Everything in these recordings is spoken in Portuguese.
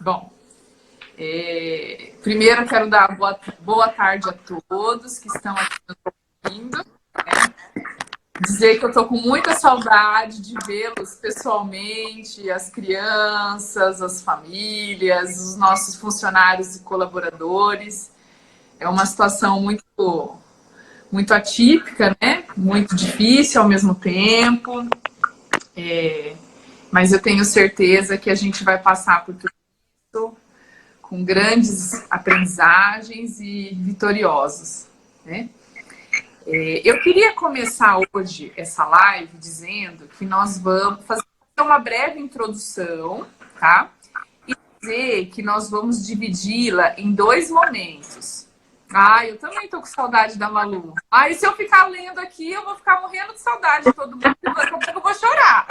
Bom, primeiro eu quero dar boa tarde a todos que estão aqui nos ouvindo. Dizer que eu estou com muita saudade de vê-los pessoalmente, as crianças, as famílias, os nossos funcionários e colaboradores. É uma situação muito atípica, né? Muito difícil ao mesmo tempo. Mas eu tenho certeza que a gente vai passar por tudo isso com grandes aprendizagens e vitoriosos, né? Eu queria começar hoje essa live dizendo que nós vamos fazer uma breve introdução, tá? E dizer que nós vamos dividi-la em 2 momentos. Eu também tô com saudade da Malu. E se eu ficar lendo aqui, eu vou ficar morrendo de saudade de todo mundo, daqui a pouco eu vou chorar.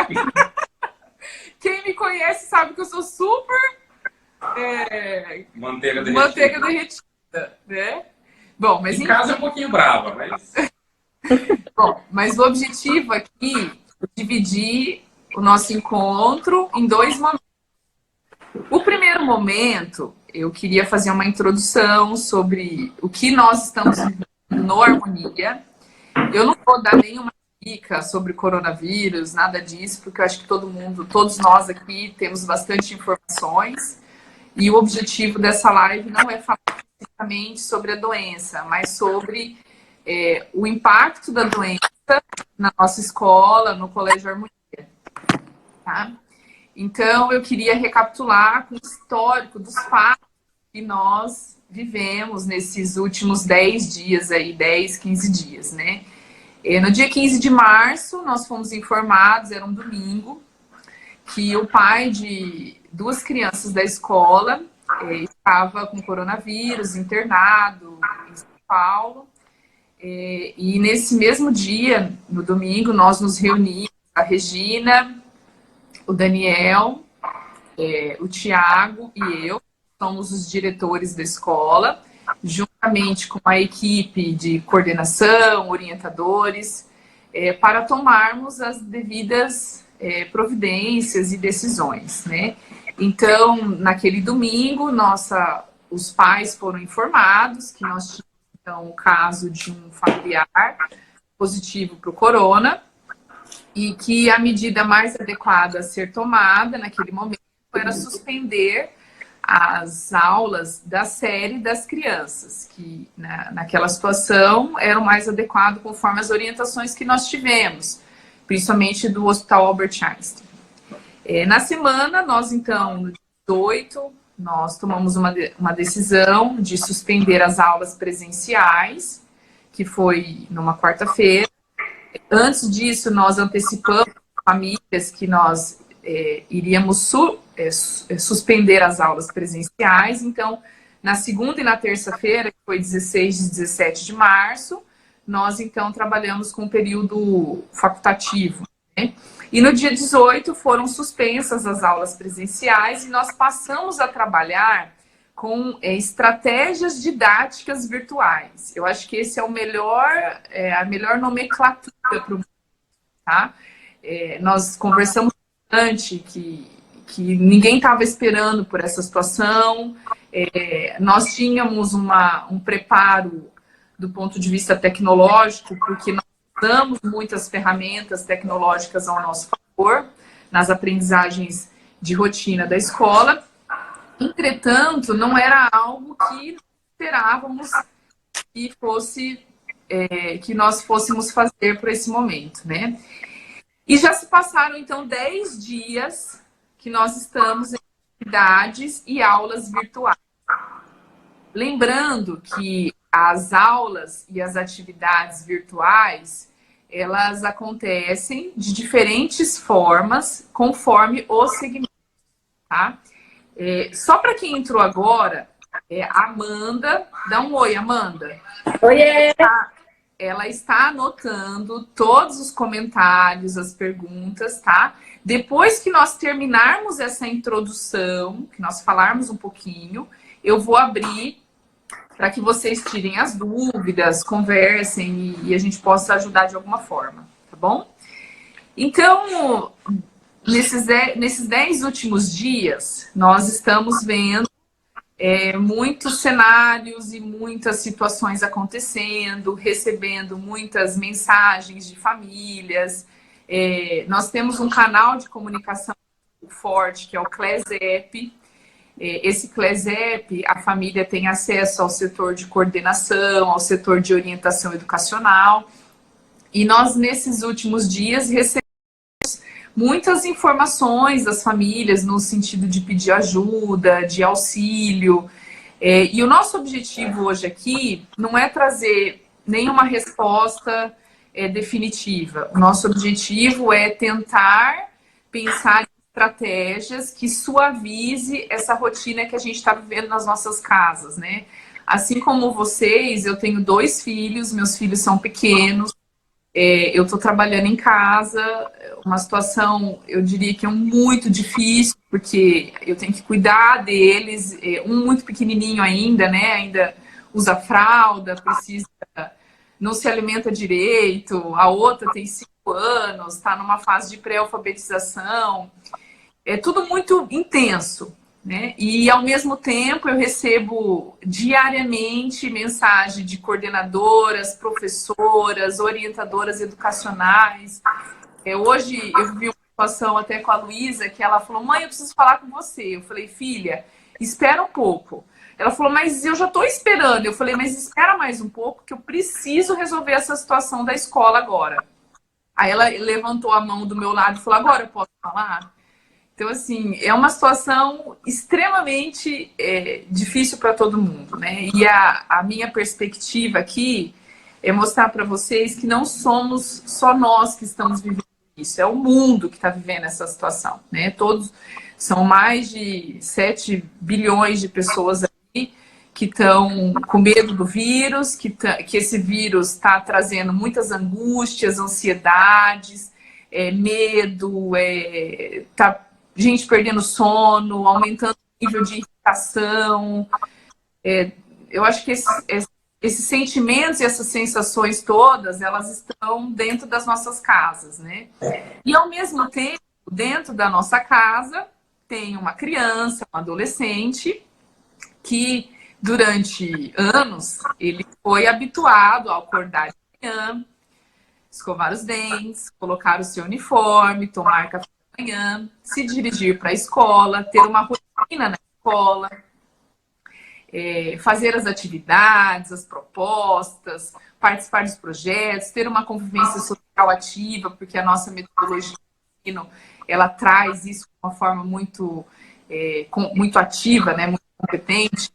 Quem me conhece sabe que eu sou super manteiga derretida, né? Bom, mas em casa é um pouquinho brava, mas... Bom, mas o objetivo aqui é dividir o nosso encontro em 2 momentos. O primeiro momento, eu queria fazer uma introdução sobre o que nós estamos vivendo no Harmonia. Eu não vou dar nenhuma dica sobre coronavírus, nada disso, porque eu acho que todos nós aqui temos bastante informações. E o objetivo dessa live não é falar especificamente sobre a doença, mas sobre o impacto da doença na nossa escola, no Colégio Harmonia. Tá? Então, eu queria recapitular com o histórico dos fatos que nós vivemos nesses últimos 10 dias, 10, 15 dias, né? No dia 15 de março, nós fomos informados, era um domingo, que o pai de 2 crianças da escola estava com coronavírus, internado em São Paulo. E nesse mesmo dia, no domingo, nós nos reunimos, a Regina, o Daniel, o Tiago e eu, somos os diretores da escola, juntamente com a equipe de coordenação, orientadores, para tomarmos as devidas providências e decisões, né? Então, naquele domingo, os pais foram informados que nós tínhamos então, o caso de um familiar positivo para o corona e que a medida mais adequada a ser tomada naquele momento era suspender as aulas da série das crianças, que naquela situação era o mais adequado conforme as orientações que nós tivemos, principalmente do Hospital Albert Einstein. Na semana, nós então, no dia 18, nós tomamos uma decisão de suspender as aulas presenciais, que foi numa quarta-feira. Antes disso, nós antecipamos famílias que nós iríamos suspender as aulas presenciais. Então, na segunda e na terça-feira, que foi 16 e 17 de março, nós então trabalhamos com o período facultativo, né? E no dia 18 foram suspensas as aulas presenciais e nós passamos a trabalhar com estratégias didáticas virtuais. Eu acho que esse é a melhor nomenclatura para o mundo, tá? Nós conversamos bastante que ninguém estava esperando por essa situação. Nós tínhamos um preparo do ponto de vista tecnológico, porque nós usamos muitas ferramentas tecnológicas ao nosso favor nas aprendizagens de rotina da escola. Entretanto, não era algo que esperávamos que nós fôssemos fazer por esse momento, né? E já se passaram, então, 10 dias que nós estamos em atividades e aulas virtuais. Lembrando que as aulas e as atividades virtuais, elas acontecem de diferentes formas, conforme o segmento, tá? Só para quem entrou agora, a Amanda, dá um oi, Amanda. Oiê! Ela está anotando todos os comentários, as perguntas, tá? Depois que nós terminarmos essa introdução, que nós falarmos um pouquinho, eu vou abrir para que vocês tirem as dúvidas, conversem e a gente possa ajudar de alguma forma, tá bom? Então, nesses 10 últimos dias, nós estamos vendo muitos cenários e muitas situações acontecendo, recebendo muitas mensagens de famílias. Nós temos um canal de comunicação forte, que é o CLESEP. Esse CLESEP, a família tem acesso ao setor de coordenação, ao setor de orientação educacional. E nós, nesses últimos dias, recebemos muitas informações das famílias no sentido de pedir ajuda, de auxílio. E o nosso objetivo hoje aqui não é trazer nenhuma resposta definitiva. O nosso objetivo é tentar pensar em estratégias que suavize essa rotina que a gente está vivendo nas nossas casas, né? Assim como vocês, eu tenho 2 filhos, meus filhos são pequenos, eu estou trabalhando em casa, uma situação, eu diria que é muito difícil, porque eu tenho que cuidar deles, um muito pequenininho ainda, né? Ainda usa fralda, precisa, não se alimenta direito, a outra tem 5 anos, está numa fase de pré-alfabetização. É tudo muito intenso, né? E, ao mesmo tempo, eu recebo diariamente mensagem de coordenadoras, professoras, orientadoras educacionais. Hoje, eu vi uma situação até com a Luísa, que ela falou, mãe, eu preciso falar com você. Eu falei, filha, espera um pouco. Ela falou, mas eu já estou esperando. Eu falei, mas espera mais um pouco, que eu preciso resolver essa situação da escola agora. Aí ela levantou a mão do meu lado e falou, agora eu posso falar? Então, assim, é uma situação extremamente difícil para todo mundo, né? E a minha perspectiva aqui é mostrar para vocês que não somos só nós que estamos vivendo isso, é o mundo que está vivendo essa situação, né? Todos, são mais de 7 bilhões de pessoas aí que estão com medo do vírus, que esse vírus está trazendo muitas angústias, ansiedades, medo, gente perdendo sono, aumentando o nível de irritação. Eu acho que esses sentimentos e essas sensações todas, elas estão dentro das nossas casas, né? E, ao mesmo tempo, dentro da nossa casa, tem uma criança, um adolescente, que durante anos ele foi habituado a acordar de manhã, escovar os dentes, colocar o seu uniforme, tomar café da manhã, se dirigir para a escola, ter uma rotina na escola, fazer as atividades, as propostas, participar dos projetos, ter uma convivência social ativa, porque a nossa metodologia de ensino, ela traz isso de uma forma muito ativa, né, muito competente.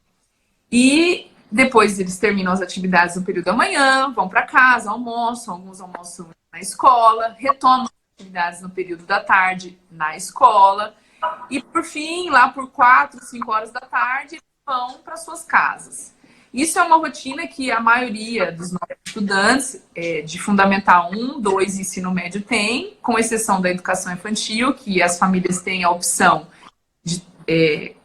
E depois eles terminam as atividades no período da manhã, vão para casa, almoçam, alguns almoçam na escola, retomam as atividades no período da tarde na escola, e por fim, lá por 4, 5 horas da tarde, vão para suas casas. Isso é uma rotina que a maioria dos nossos estudantes de Fundamental 1, 2 e Ensino Médio tem, com exceção da educação infantil, que as famílias têm a opção de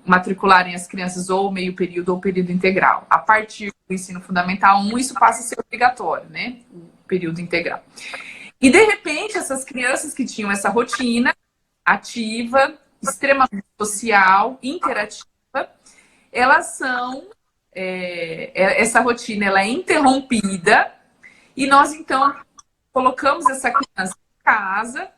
matricularem as crianças ou meio período ou período integral. A partir do ensino fundamental 1, isso passa a ser obrigatório, né? O período integral. E, de repente, essas crianças que tinham essa rotina ativa, extremamente social, interativa, elas são... essa rotina ela é interrompida e nós, então, colocamos essa criança em casa,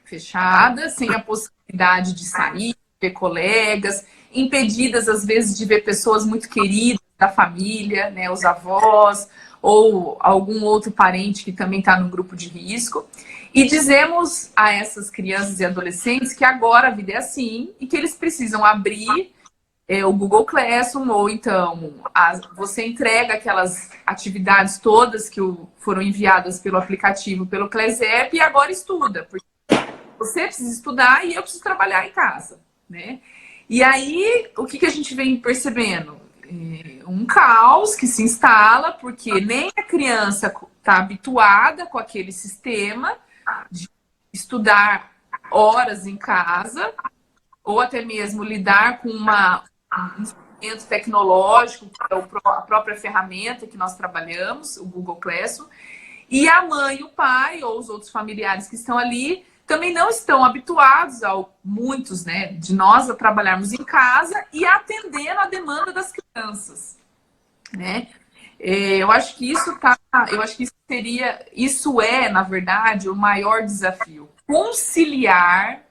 fechada, sem a possibilidade de sair, ver colegas, impedidas às vezes de ver pessoas muito queridas da família, né, os avós ou algum outro parente que também está no grupo de risco. E dizemos a essas crianças e adolescentes que agora a vida é assim e que eles precisam abrir o Google Classroom, ou então você entrega aquelas atividades todas que foram enviadas pelo aplicativo, pelo CLESEP, e agora estuda, porque você precisa estudar e eu preciso trabalhar em casa, né? E aí, o que a gente vem percebendo? Um caos que se instala, porque nem a criança está habituada com aquele sistema de estudar horas em casa, ou até mesmo lidar com um instrumento tecnológico, que é a própria ferramenta que nós trabalhamos, o Google Classroom, e a mãe, o pai ou os outros familiares que estão ali também não estão habituados, muitos, né, de nós, a trabalharmos em casa e atendendo a demanda das crianças, né? Eu acho que isso é, na verdade, o maior desafio. Conciliar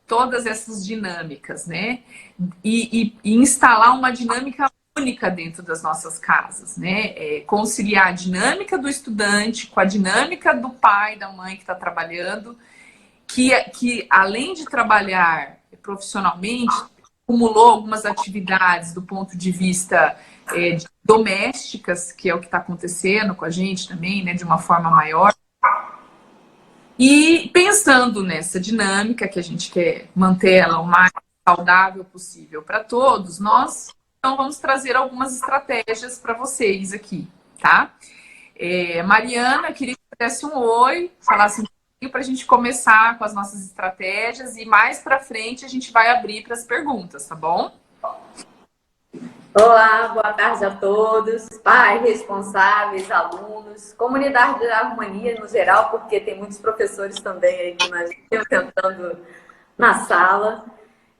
todas essas dinâmicas, né? E instalar uma dinâmica única dentro das nossas casas, né? Conciliar a dinâmica do estudante com a dinâmica do pai, da mãe que está trabalhando, que além de trabalhar profissionalmente, acumulou algumas atividades do ponto de vista domésticas, que é o que está acontecendo com a gente também, né, de uma forma maior. E pensando nessa dinâmica, que a gente quer manter ela o mais saudável possível para todos, nós então vamos trazer algumas estratégias para vocês aqui, tá? Mariana, queria que você desse um oi, falasse um pouquinho para a gente começar com as nossas estratégias e mais para frente a gente vai abrir para as perguntas, tá bom? Olá, boa tarde a todos, pais, responsáveis, alunos, comunidade da harmonia no geral, porque tem muitos professores também aí que nós estamos tentando na sala,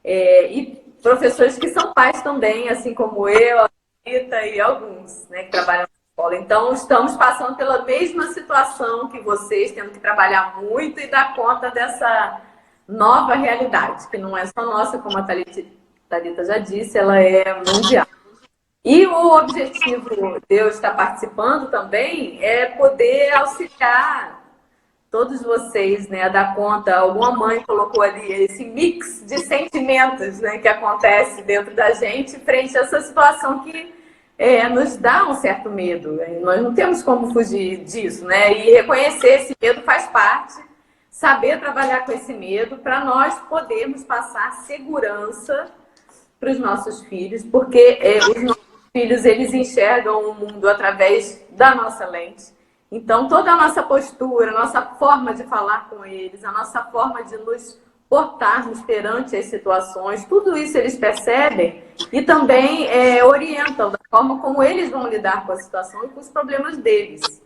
e professores que são pais também, assim como eu, a Rita e alguns, né, que trabalham na escola. Então, estamos passando pela mesma situação que vocês, tendo que trabalhar muito e dar conta dessa nova realidade, que não é só nossa, como a Thalita já disse, ela é mundial. E o objetivo de eu estar participando também é poder auxiliar todos vocês, né, a dar conta. Alguma mãe colocou ali esse mix de sentimentos, né, que acontece dentro da gente frente a essa situação que nos dá um certo medo. Nós não temos como fugir disso, né? E reconhecer esse medo faz parte, saber trabalhar com esse medo para nós podermos passar segurança para os nossos filhos, porque os nossos filhos, eles enxergam o mundo através da nossa lente. Então, toda a nossa postura, a nossa forma de falar com eles, a nossa forma de nos portarmos perante as situações, tudo isso eles percebem e também orientam da forma como eles vão lidar com a situação e com os problemas deles.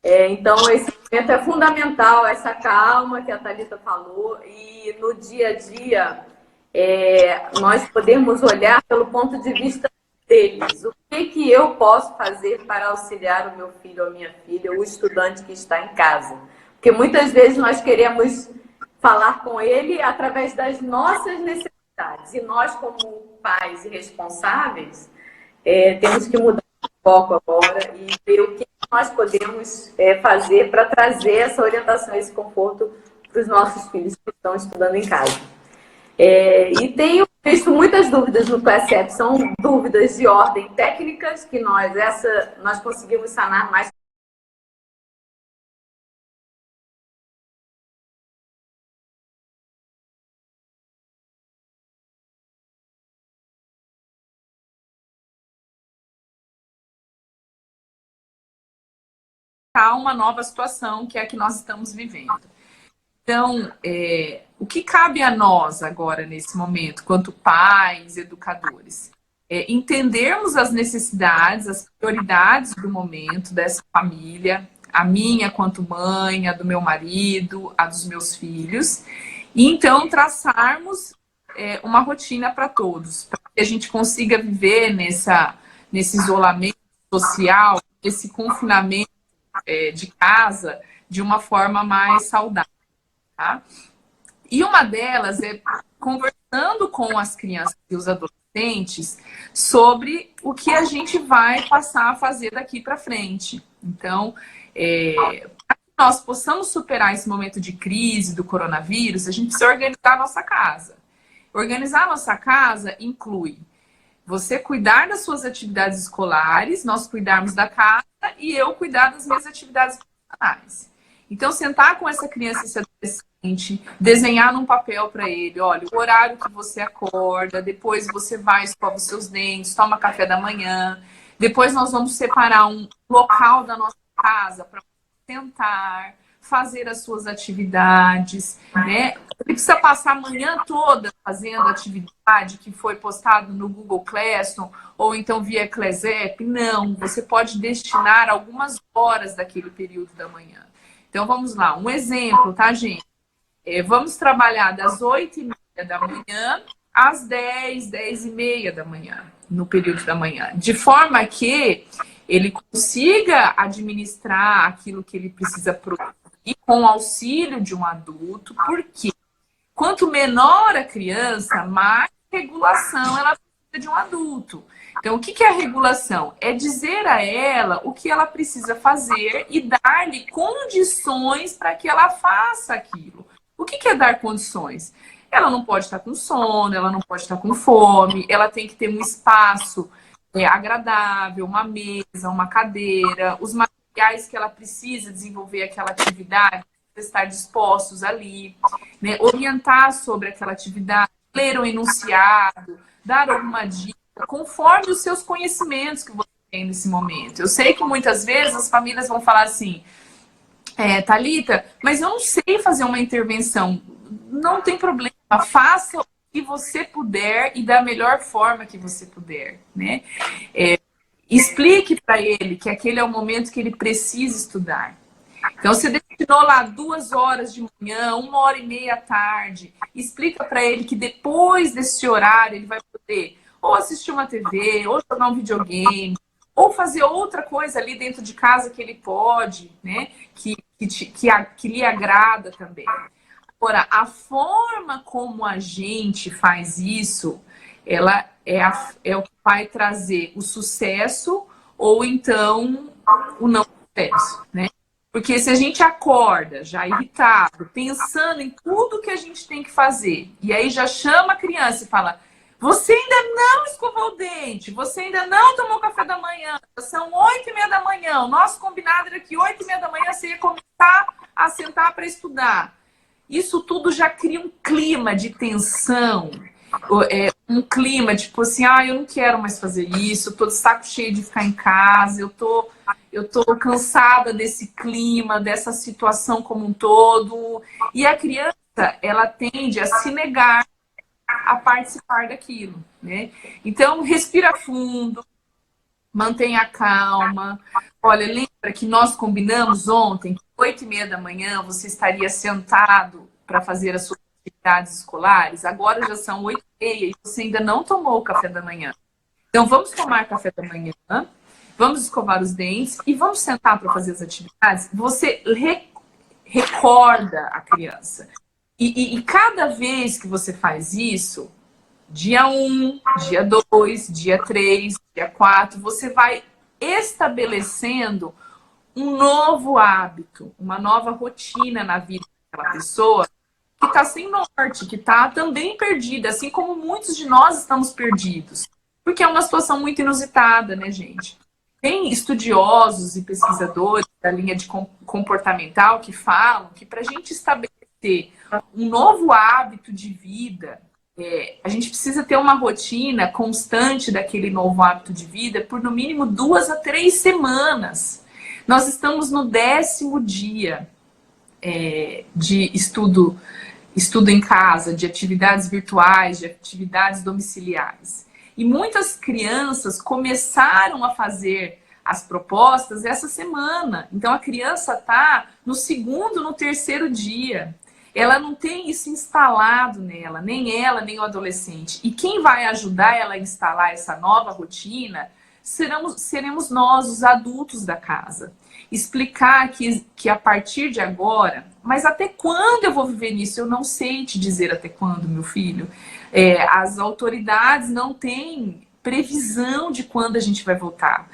Então, esse momento é fundamental, essa calma que a Thalita falou, e no dia a dia nós podemos olhar pelo ponto de vista deles. O que eu posso fazer para auxiliar o meu filho ou a minha filha, o estudante que está em casa? Porque muitas vezes nós queremos falar com ele através das nossas necessidades. E nós, como pais e responsáveis, temos que mudar o foco agora e ver o que nós podemos fazer para trazer essa orientação, esse conforto para os nossos filhos que estão estudando em casa. E tenho visto muitas dúvidas no PSEP, são dúvidas de ordem técnicas que nós conseguimos sanar mais. Uma nova situação que é a que nós estamos vivendo. Então, o que cabe a nós agora, nesse momento, quanto pais, educadores? Entendermos as necessidades, as prioridades do momento dessa família, a minha quanto mãe, a do meu marido, a dos meus filhos, e então traçarmos uma rotina para todos, para que a gente consiga viver nesse isolamento social, esse confinamento de casa, de uma forma mais saudável. Tá? E uma delas é conversando com as crianças e os adolescentes sobre o que a gente vai passar a fazer daqui para frente. Então, para que nós possamos superar esse momento de crise do coronavírus, a gente precisa organizar a nossa casa. Organizar a nossa casa inclui você cuidar das suas atividades escolares, nós cuidarmos da casa e eu cuidar das minhas atividades profissionais. Então, sentar com essa criança, esse adolescente, desenhar num papel para ele, olha, o horário que você acorda, depois você vai, escova os seus dentes, toma café da manhã, depois nós vamos separar um local da nossa casa para sentar, fazer as suas atividades, né? Você precisa passar a manhã toda fazendo atividade que foi postado no Google Classroom ou então via Clasep. Não, você pode destinar algumas horas daquele período da manhã. Então, vamos lá. Um exemplo, tá, gente? Vamos trabalhar das 8h30 da manhã às 10, 10h30 da manhã, no período da manhã. De forma que ele consiga administrar aquilo que ele precisa produzir com o auxílio de um adulto, porque quanto menor a criança, mais regulação ela precisa de um adulto. Então, o que é a regulação? É dizer a ela o que ela precisa fazer e dar-lhe condições para que ela faça aquilo. O que é dar condições? Ela não pode estar com sono, ela não pode estar com fome, ela tem que ter um espaço agradável, uma mesa, uma cadeira, os materiais que ela precisa desenvolver aquela atividade, estar dispostos ali, né? Orientar sobre aquela atividade, ler um enunciado, dar alguma dica, conforme os seus conhecimentos que você tem nesse momento. Eu sei que muitas vezes as famílias vão falar assim, Thalita, mas eu não sei fazer uma intervenção. Não tem problema, faça o que você puder e da melhor forma que você puder, né? Explique para ele que aquele é o momento que ele precisa estudar. Então, você destinou lá 2 horas de manhã, 1h30 à tarde. Explica para ele que depois desse horário ele vai poder ou assistir uma TV, ou jogar um videogame, ou fazer outra coisa ali dentro de casa que ele pode, né? Que lhe agrada também. Agora, a forma como a gente faz isso, ela é o que vai trazer o sucesso ou então o não sucesso, né? Porque se a gente acorda já irritado, pensando em tudo que a gente tem que fazer, e aí já chama a criança e fala, você ainda não escovou o dente, você ainda não tomou café da manhã, são 8h30 da manhã, o nosso combinado era que 8h30 da manhã você ia começar a sentar para estudar. Isso tudo já cria um clima de tensão, um clima tipo assim, eu não quero mais fazer isso, eu tô de saco cheio de ficar em casa, eu tô cansada desse clima, dessa situação como um todo. E a criança, ela tende a se negar a participar daquilo, né? Então, respira fundo, mantenha calma. Olha, lembra que nós combinamos ontem que 8h30 da manhã você estaria sentado para fazer as suas atividades escolares? Agora já são 8h30 e você ainda não tomou o café da manhã. Então, vamos tomar café da manhã, vamos escovar os dentes e vamos sentar para fazer as atividades. Você recorda a criança. E cada vez que você faz isso, dia 1, dia 2, dia 3, dia 4, você vai estabelecendo um novo hábito, uma nova rotina na vida daquela pessoa que está sem norte, que está também perdida, assim como muitos de nós estamos perdidos. Porque é uma situação muito inusitada, né, gente? Tem estudiosos e pesquisadores da linha de comportamental que falam que para a gente estabelecer um novo hábito de vida, a gente precisa ter uma rotina constante daquele novo hábito de vida por no mínimo 2 a 3 semanas. Nós estamos no 10º dia de estudo em casa, de atividades virtuais, de atividades domiciliares. E muitas crianças começaram a fazer as propostas essa semana. Então, a criança está no 2º, no 3º dia. Ela não tem isso instalado nela, nem ela, nem o adolescente. E quem vai ajudar ela a instalar essa nova rotina seremos nós, os adultos da casa. Explicar que a partir de agora, mas até quando eu vou viver nisso? Eu não sei te dizer até quando, meu filho. As autoridades não têm previsão de quando a gente vai voltar.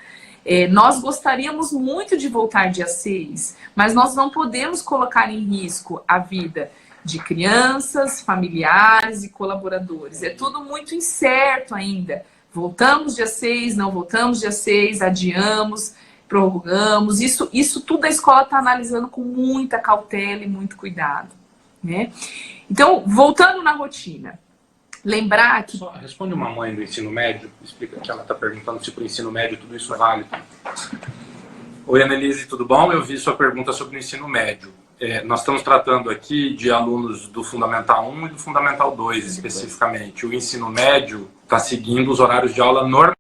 Nós gostaríamos muito de voltar dia 6, mas nós não podemos colocar em risco a vida de crianças, familiares e colaboradores. É tudo muito incerto ainda. Voltamos dia 6, não voltamos dia 6, adiamos, prorrogamos. Isso tudo a escola está analisando com muita cautela e muito cuidado, né? Então, voltando na rotina. Lembrar que... Só responde uma mãe do ensino médio, explica que ela está perguntando se para o ensino médio tudo isso vale. Oi, Annelise, tudo bom? Eu vi sua pergunta sobre o ensino médio. Nós estamos tratando aqui de alunos do Fundamental 1 e do Fundamental 2, especificamente. O ensino médio está seguindo os horários de aula normais.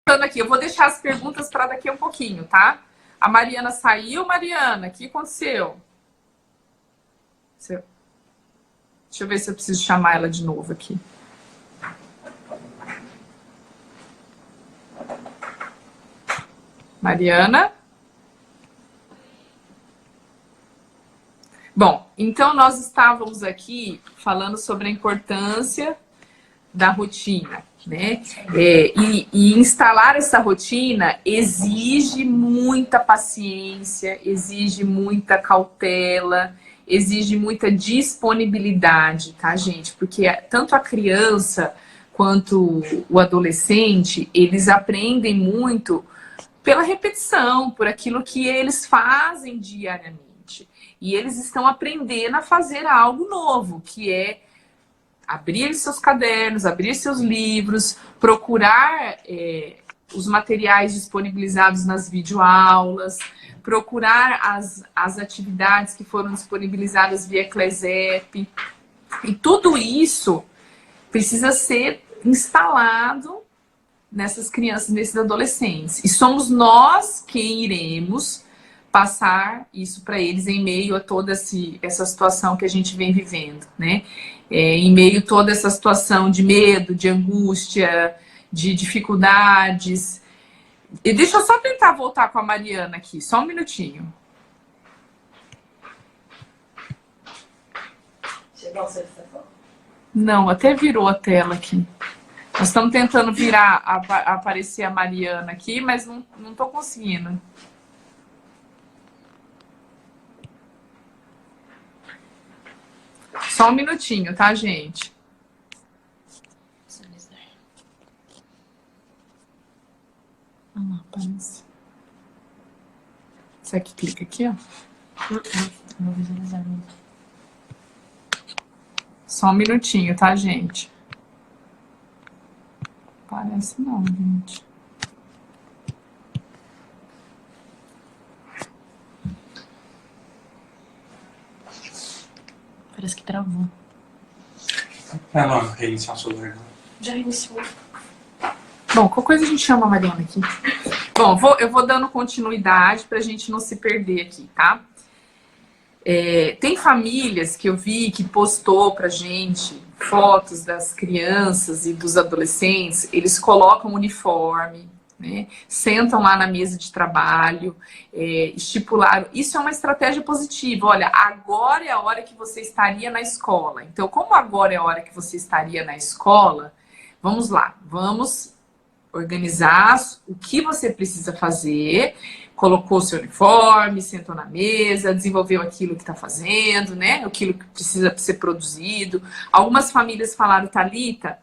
Aqui, eu vou deixar as perguntas para daqui a um pouquinho, tá? A Mariana saiu. Mariana, o que aconteceu? Deixa eu ver se eu preciso chamar ela de novo aqui. Mariana? Bom, então nós estávamos aqui falando sobre a importância da rotina, né? E instalar essa rotina exige muita paciência, exige muita cautela, exige muita disponibilidade, tá, gente? Porque tanto a criança quanto o adolescente, eles aprendem muito pela repetição, por aquilo que eles fazem diariamente. E eles estão aprendendo a fazer algo novo, que é abrir seus cadernos, abrir seus livros, procurar os materiais disponibilizados nas videoaulas, procurar as atividades que foram disponibilizadas via Clesep. E tudo isso precisa ser instalado nessas crianças, nesses adolescentes. E somos nós quem iremos passar isso para eles em meio a toda essa situação que a gente vem vivendo, né? Em meio a toda essa situação de medo, de angústia, de dificuldades. E deixa eu só tentar voltar com a Mariana aqui, só um minutinho. Chegou a solicitação? Não, até virou a tela aqui. Nós estamos tentando virar, aparecer a Mariana aqui, mas não estou conseguindo. Só um minutinho, tá, gente? Aparece. Você que clica aqui, ó. Vou visualizar. Só um minutinho, tá, gente? Parece não, gente. Parece que travou. Não, reiniciar o celular. Já iniciou. Bom, qualquer coisa a gente chama a Mariana aqui. Bom, eu vou dando continuidade pra gente não se perder aqui, tá? Tem famílias que eu vi que postou pra gente fotos das crianças e dos adolescentes, eles colocam uniforme, né? Sentam lá na mesa de trabalho, estipularam. Isso é uma estratégia positiva. Olha, agora é a hora que você estaria na escola. Então, como agora é a hora que você estaria na escola, vamos lá, vamos organizar o que você precisa fazer. Colocou seu uniforme, sentou na mesa, desenvolveu aquilo que está fazendo, né? Aquilo que precisa ser produzido. Algumas famílias falaram, Thalita,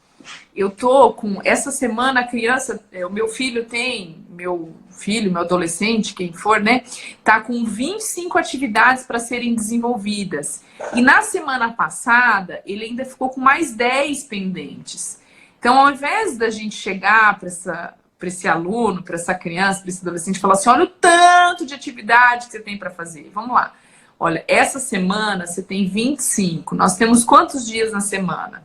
eu tô com essa semana a criança, o meu filho, meu adolescente, quem for, né? Tá com 25 atividades para serem desenvolvidas. E na semana passada, ele ainda ficou com mais 10 pendentes. Então, ao invés da gente chegar para esse aluno, para essa criança, para esse adolescente, falar assim, olha o tanto de atividade que você tem para fazer. Vamos lá. Olha, essa semana você tem 25. Nós temos quantos dias na semana?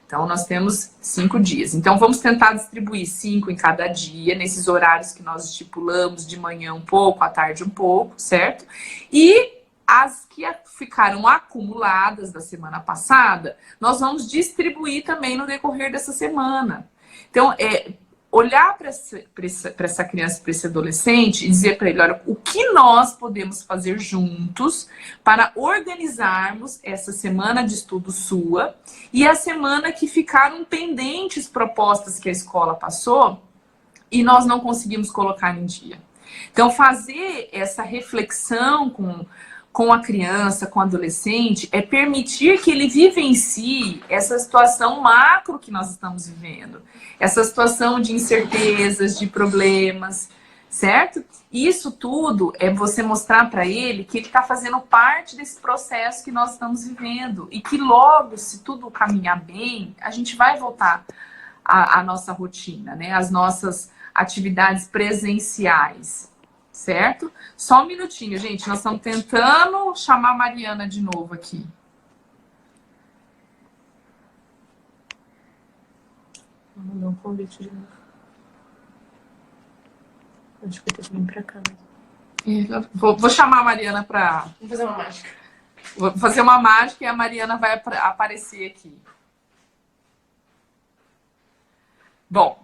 Então, nós temos 5 dias. Então, vamos tentar distribuir 5 em cada dia, nesses horários que nós estipulamos, de manhã um pouco, à tarde um pouco, certo? E as que ficaram acumuladas da semana passada, nós vamos distribuir também no decorrer dessa semana. Então, olhar para essa criança, para esse adolescente e dizer para ele, olha, o que nós podemos fazer juntos para organizarmos essa semana de estudo sua e a semana que ficaram pendentes propostas que a escola passou e nós não conseguimos colocar em dia. Então, fazer essa reflexão com a criança, com o adolescente, é permitir que ele vivencie essa situação macro que nós estamos vivendo. Essa situação de incertezas, de problemas, certo? Isso tudo é você mostrar para ele que ele está fazendo parte desse processo que nós estamos vivendo. E que logo, se tudo caminhar bem, a gente vai voltar à nossa rotina, né? Às nossas atividades presenciais. Certo? Só um minutinho, gente. Nós estamos tentando chamar a Mariana de novo aqui. Vou mandar um convite de novo. Acho que eu tenho que vir pra cá. Vou chamar a Mariana para... Vamos fazer uma mágica. Vou fazer uma mágica e a Mariana vai aparecer aqui. Bom,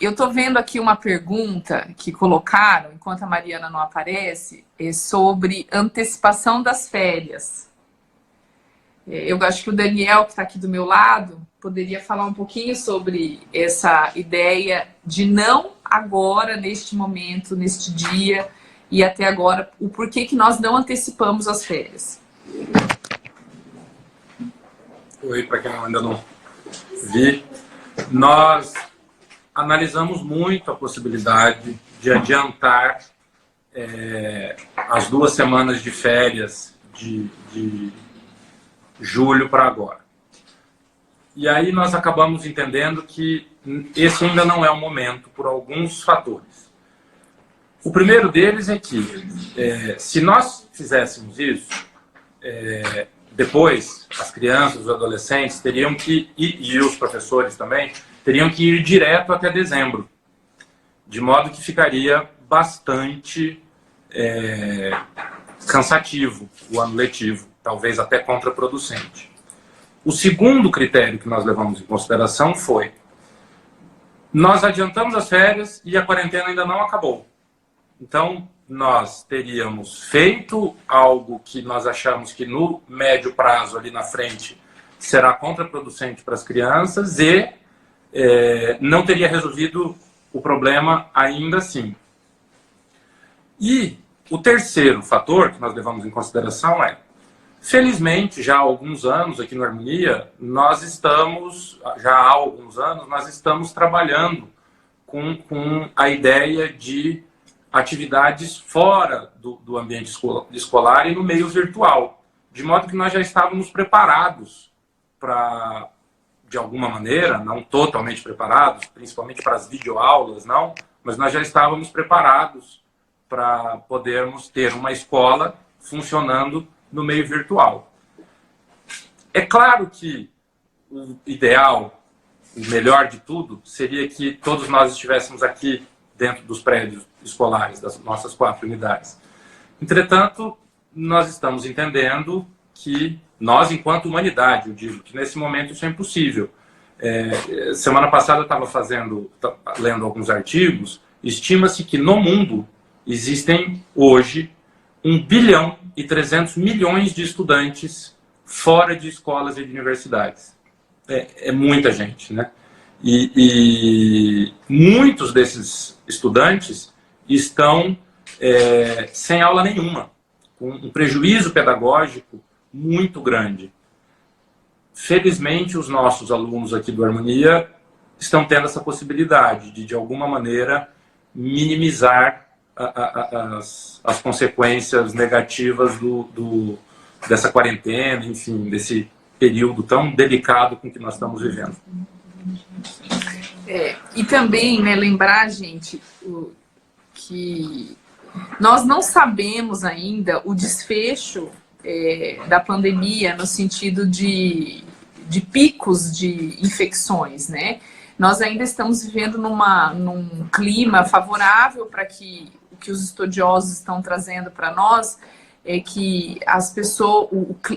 eu tô vendo aqui uma pergunta que colocaram, enquanto a Mariana não aparece, sobre antecipação das férias. Eu acho que o Daniel, que está aqui do meu lado, poderia falar um pouquinho sobre essa ideia de não agora, neste momento, neste dia e até agora, o porquê que nós não antecipamos as férias. Oi, para quem ainda não vi, nós analisamos muito a possibilidade de adiantar as 2 semanas de férias de julho para agora. E aí nós acabamos entendendo que esse ainda não é o momento por alguns fatores. O primeiro deles é que, se nós fizéssemos isso, depois as crianças, os adolescentes teriam que, e os professores também, teriam que ir direto até dezembro. De modo que ficaria bastante cansativo o ano letivo, talvez até contraproducente. O segundo critério que nós levamos em consideração foi: nós adiantamos as férias e a quarentena ainda não acabou. Então, nós teríamos feito algo que nós achamos que no médio prazo, ali na frente, será contraproducente para as crianças e não teria resolvido o problema ainda assim. E o terceiro fator que nós levamos em consideração é: felizmente, já há alguns anos aqui no Harmonia, já há alguns anos, nós estamos trabalhando com a ideia de atividades fora do ambiente escolar e no meio virtual. De modo que nós já estávamos preparados para, de alguma maneira, não totalmente preparados, principalmente para as videoaulas, não, mas nós já estávamos preparados para podermos ter uma escola funcionando no meio virtual. É claro que o ideal, o melhor de tudo, seria que todos nós estivéssemos aqui dentro dos prédios escolares, das nossas 4 unidades. Entretanto, nós estamos entendendo que nós, enquanto humanidade, eu digo que nesse momento isso é impossível. Semana passada eu estava lendo alguns artigos, estima-se que no mundo existem hoje 1 bilhão e 300 milhões de estudantes fora de escolas e de universidades. É muita gente, né? E muitos desses estudantes estão sem aula nenhuma, com um prejuízo pedagógico muito grande. Felizmente, os nossos alunos aqui do Harmonia estão tendo essa possibilidade de alguma maneira, minimizar as consequências negativas dessa quarentena, enfim, desse período tão delicado com que nós estamos vivendo. E também, né, lembrar, gente, que nós não sabemos ainda o desfecho da pandemia no sentido de picos de infecções, né? Nós ainda estamos vivendo num clima favorável para que o que os estudiosos estão trazendo para nós é que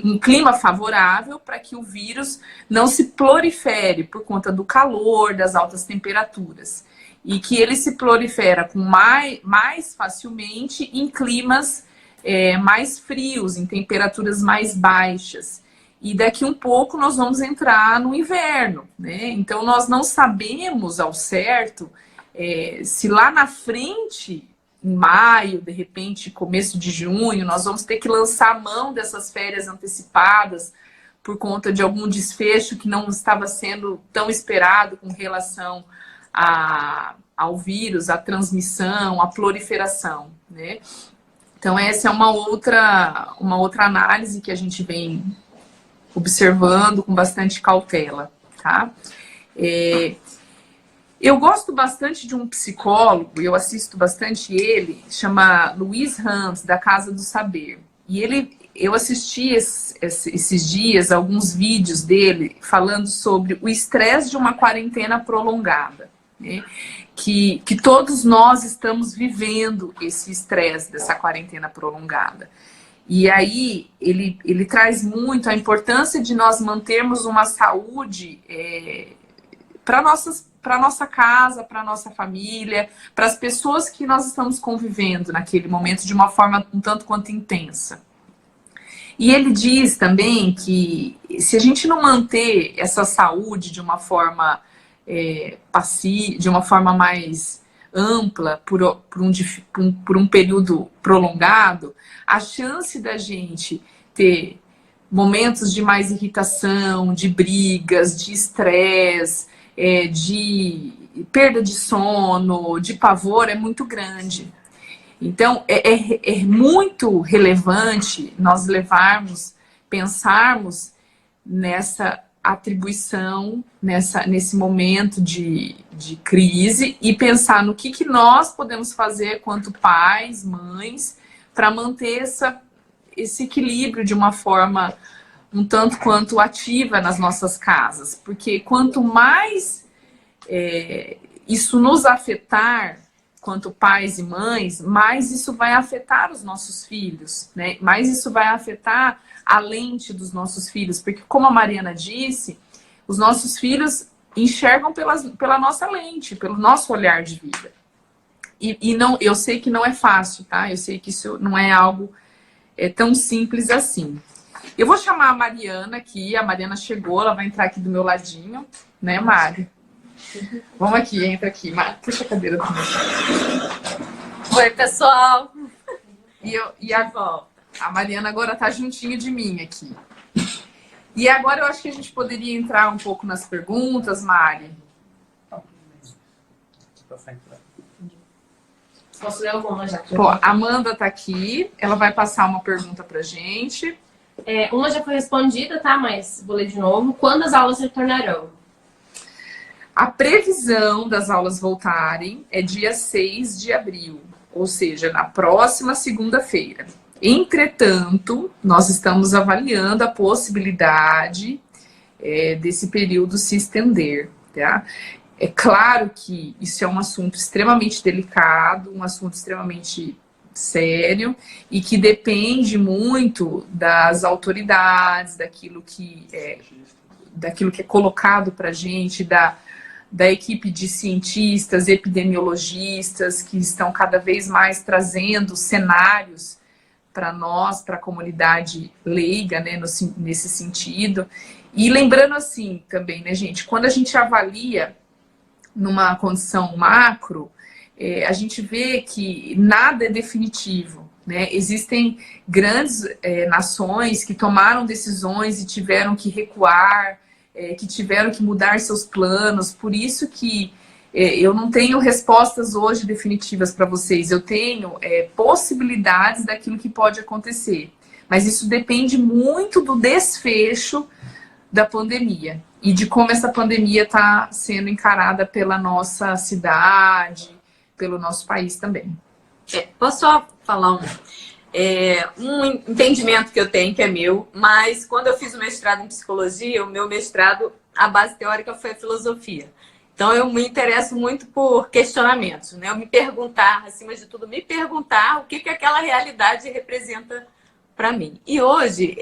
um clima favorável para que o vírus não se prolifere por conta do calor, das altas temperaturas. E que ele se prolifera com mais facilmente em climas mais frios, em temperaturas mais baixas. E daqui um pouco nós vamos entrar no inverno, né? Então nós não sabemos ao certo se lá na frente, em maio, de repente, começo de junho, nós vamos ter que lançar a mão dessas férias antecipadas por conta de algum desfecho que não estava sendo tão esperado com relação ao vírus, à transmissão, à proliferação, né? Então essa é uma outra análise que a gente vem observando com bastante cautela, tá? Eu gosto bastante de um psicólogo, eu assisto bastante ele, chama Luiz Hans, da Casa do Saber. E eu assisti esses dias alguns vídeos dele falando sobre o estresse de uma quarentena prolongada, né? Que todos nós estamos vivendo esse estresse dessa quarentena prolongada. E aí ele traz muito a importância de nós mantermos uma saúde para nossa casa, para nossa família, para as pessoas que nós estamos convivendo naquele momento de uma forma um tanto quanto intensa. E ele diz também que se a gente não manter essa saúde de uma forma passiva, de uma forma mais ampla, por um período prolongado, a chance da gente ter momentos de mais irritação, de brigas, de estresse, de perda de sono, de pavor é muito grande. Então, é muito relevante nós pensarmos nessa atribuição, nesse momento de crise e pensar no que nós podemos fazer quanto pais, mães, para manter esse equilíbrio de uma forma um tanto quanto ativa nas nossas casas. Porque quanto mais isso nos afetar, quanto pais e mães, mais isso vai afetar os nossos filhos, né? Mais isso vai afetar a lente dos nossos filhos, porque como a Mariana disse, os nossos filhos enxergam pela nossa lente, pelo nosso olhar de vida. E não, eu sei que não é fácil, tá? Eu sei que isso não é algo tão simples assim. Eu vou chamar a Mariana aqui, a Mariana chegou, ela vai entrar aqui do meu ladinho, né, Mari? Vamos aqui, entra aqui. Puxa a cadeira do meu. Oi, pessoal. E a Mariana agora tá juntinho de mim aqui. E agora eu acho que a gente poderia entrar um pouco nas perguntas, Mari. Posso ler alguma já? Pô, a Amanda tá aqui, ela vai passar uma pergunta pra gente. Uma já foi respondida, tá? Mas vou ler de novo. Quando as aulas retornarão? A previsão das aulas voltarem é dia 6 de abril, ou seja, na próxima segunda-feira. Entretanto, nós estamos avaliando a possibilidade desse período se estender, tá? É claro que isso é um assunto extremamente delicado, um assunto extremamente sério e que depende muito das autoridades, daquilo que é colocado para a gente, da equipe de cientistas, epidemiologistas, que estão cada vez mais trazendo cenários para nós, para a comunidade leiga, né, nesse sentido. E lembrando assim também, né, gente, quando a gente avalia numa condição macro, a gente vê que nada é definitivo, né? Existem grandes nações que tomaram decisões e tiveram que recuar, que tiveram que mudar seus planos, por isso que eu não tenho respostas hoje definitivas para vocês, eu tenho possibilidades daquilo que pode acontecer, mas isso depende muito do desfecho da pandemia e de como essa pandemia está sendo encarada pela nossa cidade, pelo nosso país também. Posso só falar um entendimento que eu tenho, que é meu, mas quando eu fiz o mestrado em psicologia, o meu mestrado, a base teórica foi a filosofia. Então eu me interesso muito por questionamentos, né? Eu me perguntar, acima de tudo, o que aquela realidade representa para mim. E hoje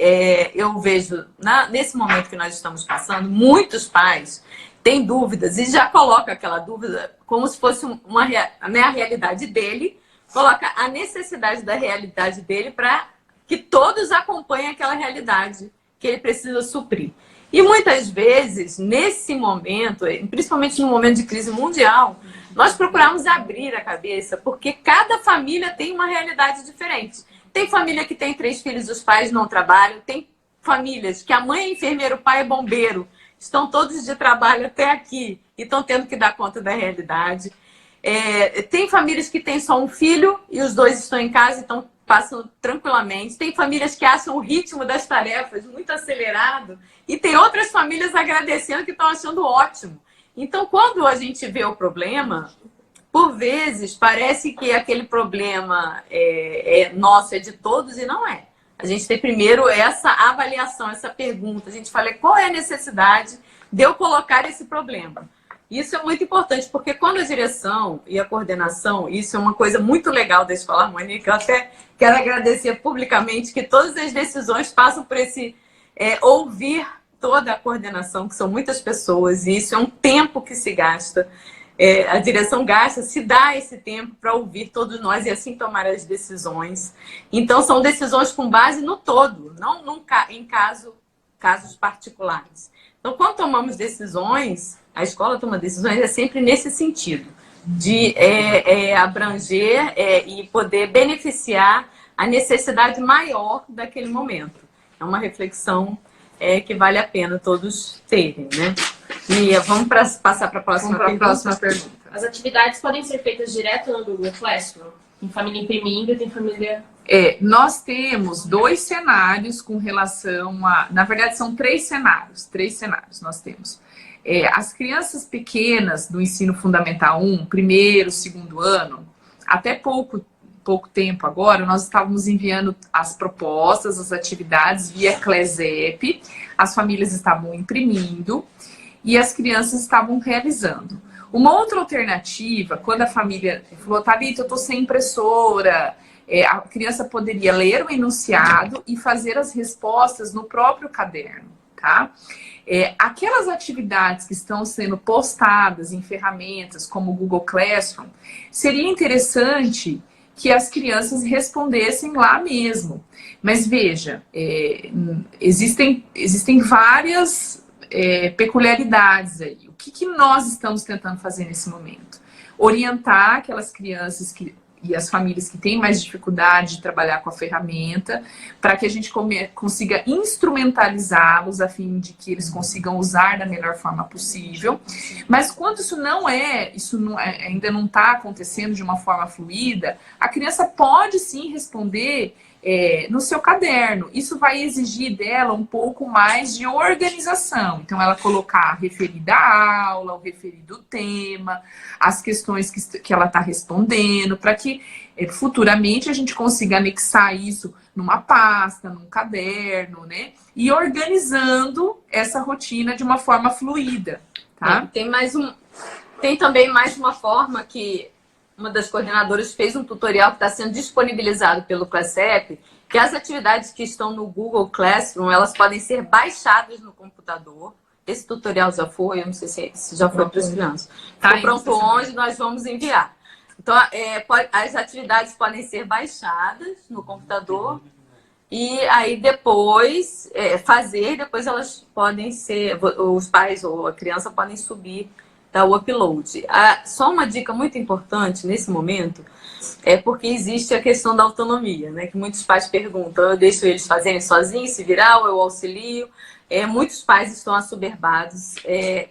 eu vejo, nesse momento que nós estamos passando, muitos pais têm dúvidas e já colocam aquela dúvida como se fosse a realidade dele, coloca a necessidade da realidade dele para que todos acompanhem aquela realidade que ele precisa suprir. E muitas vezes, nesse momento, principalmente no momento de crise mundial, nós procuramos abrir a cabeça, porque cada família tem uma realidade diferente. Tem família que tem 3 filhos, os pais não trabalham, tem famílias que a mãe é enfermeira, o pai é bombeiro, estão todos de trabalho até aqui e estão tendo que dar conta da realidade. Tem famílias que têm só um filho e os 2 estão em casa e passam tranquilamente. Tem famílias que acham o ritmo das tarefas muito acelerado e tem outras famílias agradecendo que estão achando ótimo. Então, quando a gente vê o problema, por vezes parece que aquele problema nosso, é de todos e não é. A gente tem primeiro essa avaliação, essa pergunta. A gente fala, qual é a necessidade de eu colocar esse problema? Isso é muito importante, porque quando a direção e a coordenação, isso é uma coisa muito legal da Escola Harmonia, que eu até quero agradecer publicamente, que todas as decisões passam por esse ouvir toda a coordenação, que são muitas pessoas, e isso é um tempo que se gasta. A direção gasta, se dá esse tempo para ouvir todos nós e assim tomar as decisões. Então, são decisões com base no todo, não em casos particulares. Então, quando tomamos decisões, a escola toma decisões é sempre nesse sentido, de abranger e poder beneficiar a necessidade maior daquele momento. É uma reflexão que vale a pena todos terem, né? E vamos passar para a próxima pergunta. As atividades podem ser feitas direto no Google Classroom? Tem família imprimindo e tem família... Nós temos 2 cenários com relação a... Na verdade, são 3 cenários. 3 cenários nós temos. As crianças pequenas do ensino fundamental 1, primeiro, segundo ano, até pouco tempo agora, nós estávamos enviando as propostas, as atividades via CLESEP, as famílias estavam imprimindo e as crianças estavam realizando. Uma outra alternativa, quando a família falou, Thalita, eu estou sem impressora, a criança poderia ler o enunciado e fazer as respostas no próprio caderno, tá? Aquelas atividades que estão sendo postadas em ferramentas como o Google Classroom, seria interessante que as crianças respondessem lá mesmo. Mas veja, existem várias peculiaridades aí. O que nós estamos tentando fazer nesse momento? Orientar aquelas crianças e as famílias que têm mais dificuldade de trabalhar com a ferramenta, para que a gente consiga instrumentalizá-los a fim de que eles consigam usar da melhor forma possível. Mas quando ainda não está acontecendo de uma forma fluida, a criança pode sim responder no seu caderno. Isso vai exigir dela um pouco mais de organização. Então, ela colocar referida à aula, o referido tema, as questões que ela está respondendo, para que futuramente a gente consiga anexar isso numa pasta, num caderno, né? E organizando essa rotina de uma forma fluida, tá? Tem também mais uma forma que uma das coordenadoras fez um tutorial que está sendo disponibilizado pelo CLASEP, que as atividades que estão no Google Classroom, elas podem ser baixadas no computador. Esse tutorial já foi, eu não sei se já foi para as crianças. Está pronto onde nós vamos enviar. Então, as atividades podem ser baixadas no computador e aí depois depois elas podem ser, os pais ou a criança podem subir o upload. Só uma dica muito importante nesse momento porque existe a questão da autonomia, né? Que muitos pais perguntam, eu deixo eles fazerem sozinhos, se virar, ou eu auxilio. Muitos pais estão assoberbados.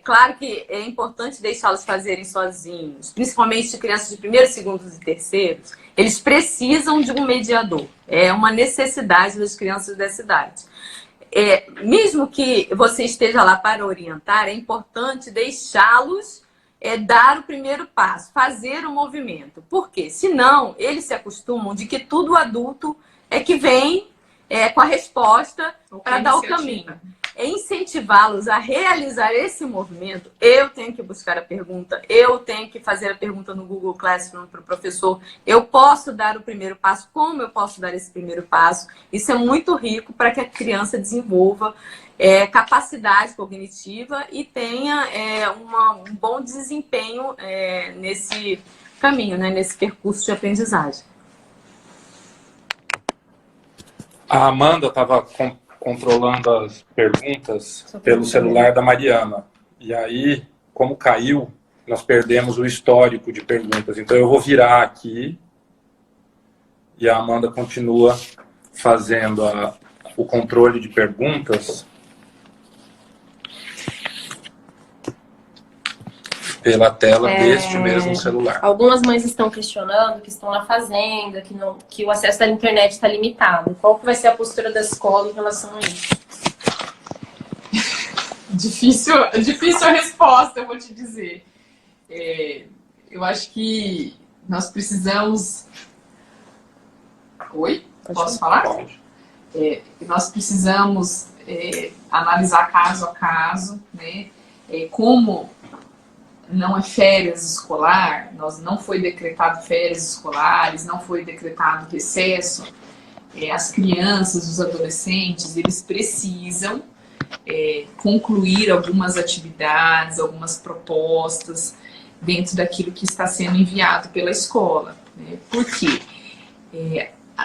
Claro que é importante deixá-los fazerem sozinhos, principalmente crianças de primeiro, segundos e terceiros. Eles precisam de um mediador. É uma necessidade das crianças dessa idade. Mesmo que você esteja lá para orientar, é importante deixá-los dar o primeiro passo, fazer o movimento. Por quê? Senão, eles se acostumam de que tudo adulto que vem com a resposta para dar o caminho. Incentivá-los a realizar esse movimento. Eu tenho que buscar a pergunta, eu tenho que fazer a pergunta no Google Classroom para o professor. Eu posso dar o primeiro passo, como eu posso dar esse primeiro passo? Isso é muito rico para que a criança desenvolva capacidade cognitiva e tenha um bom desempenho nesse caminho, né? Nesse percurso de aprendizagem. A Amanda estava controlando as perguntas pelo celular da Mariana. E aí, como caiu, nós perdemos o histórico de perguntas. Então eu vou virar aqui e a Amanda continua fazendo o controle de perguntas pela tela deste mesmo celular. Algumas mães estão questionando que estão na fazenda, que o acesso à internet está limitado. Qual que vai ser a postura da escola em relação a isso? Difícil a resposta, eu vou te dizer. Eu acho que nós precisamos... Oi? Posso falar? Pode. Nós precisamos analisar caso a caso, né? Como não é férias escolar, não foi decretado férias escolares, não foi decretado recesso, as crianças, os adolescentes, eles precisam concluir algumas atividades, algumas propostas dentro daquilo que está sendo enviado pela escola. Né? Por quê?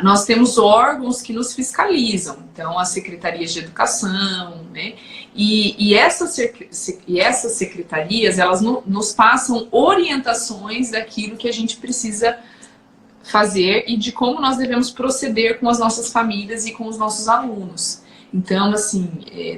Nós temos órgãos que nos fiscalizam, então as secretarias de educação, né? E essas secretarias, elas nos passam orientações daquilo que a gente precisa fazer e de como nós devemos proceder com as nossas famílias e com os nossos alunos. Então, assim,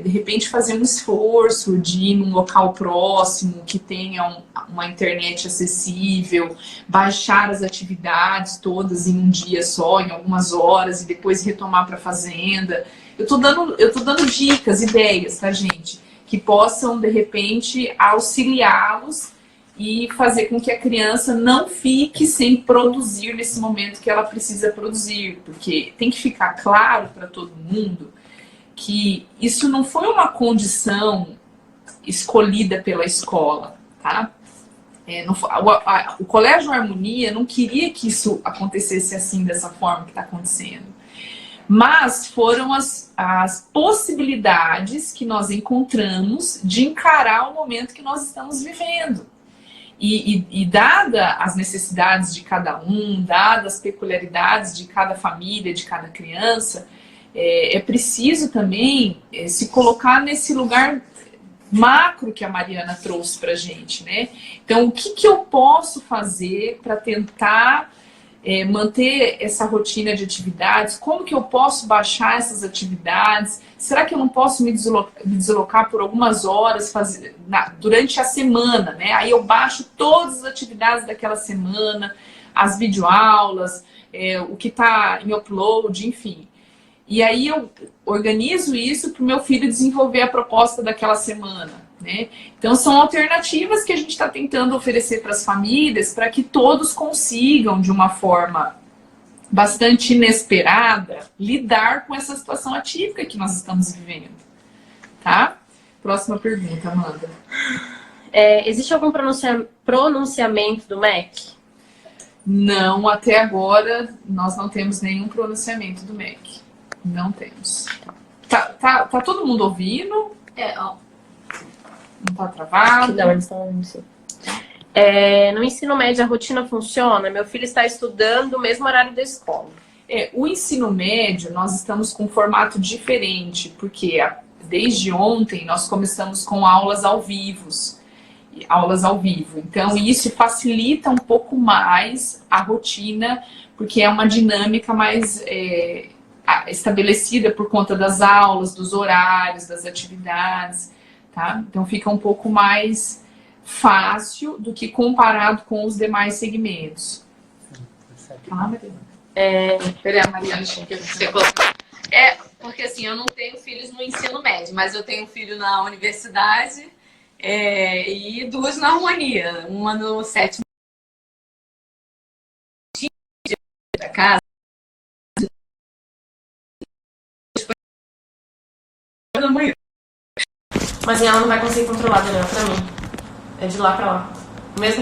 de repente fazer um esforço de ir num local próximo, que tenha uma internet acessível, baixar as atividades todas em um dia só, em algumas horas, e depois retomar para a fazenda. Eu tô dando dicas, ideias, tá, gente? Que possam, de repente, auxiliá-los e fazer com que a criança não fique sem produzir nesse momento que ela precisa produzir. Porque tem que ficar claro para todo mundo que isso não foi uma condição escolhida pela escola, tá? O Colégio Harmonia não queria que isso acontecesse assim, dessa forma que está acontecendo. Mas foram as possibilidades que nós encontramos de encarar o momento que nós estamos vivendo. E dada as necessidades de cada um, dadas as peculiaridades de cada família, de cada criança, é preciso também se colocar nesse lugar macro que a Mariana trouxe para a gente, né? Então, o que eu posso fazer para tentar manter essa rotina de atividades? Como que eu posso baixar essas atividades? Será que eu não posso me deslocar por algumas horas durante a semana, né? Aí eu baixo todas as atividades daquela semana, as videoaulas, o que está em upload, enfim. E aí eu organizo isso para o meu filho desenvolver a proposta daquela semana, né? Então são alternativas que a gente está tentando oferecer para as famílias para que todos consigam, de uma forma bastante inesperada, lidar com essa situação atípica que nós estamos vivendo. Tá? Próxima pergunta, Amanda. Existe algum pronunciamento do MEC? Não, até agora nós não temos nenhum pronunciamento do MEC. Não temos. Tá todo mundo ouvindo? Ó. Não tá travado? Não, eles estão ouvindo sim. No ensino médio a rotina funciona? Meu filho está estudando no mesmo horário da escola. O ensino médio, nós estamos com um formato diferente, porque desde ontem nós começamos com aulas ao vivo. Então, isso facilita um pouco mais a rotina, porque é uma dinâmica mais estabelecida por conta das aulas, dos horários, das atividades, tá? Então, fica um pouco mais fácil do que comparado com os demais segmentos. Peraí, a Mariana, porque assim, eu não tenho filhos no ensino médio, mas eu tenho filho na universidade e duas na harmonia, uma no sétimo da casa. Mas ela não vai conseguir controlar, Daniela, pra mim. É de lá pra lá.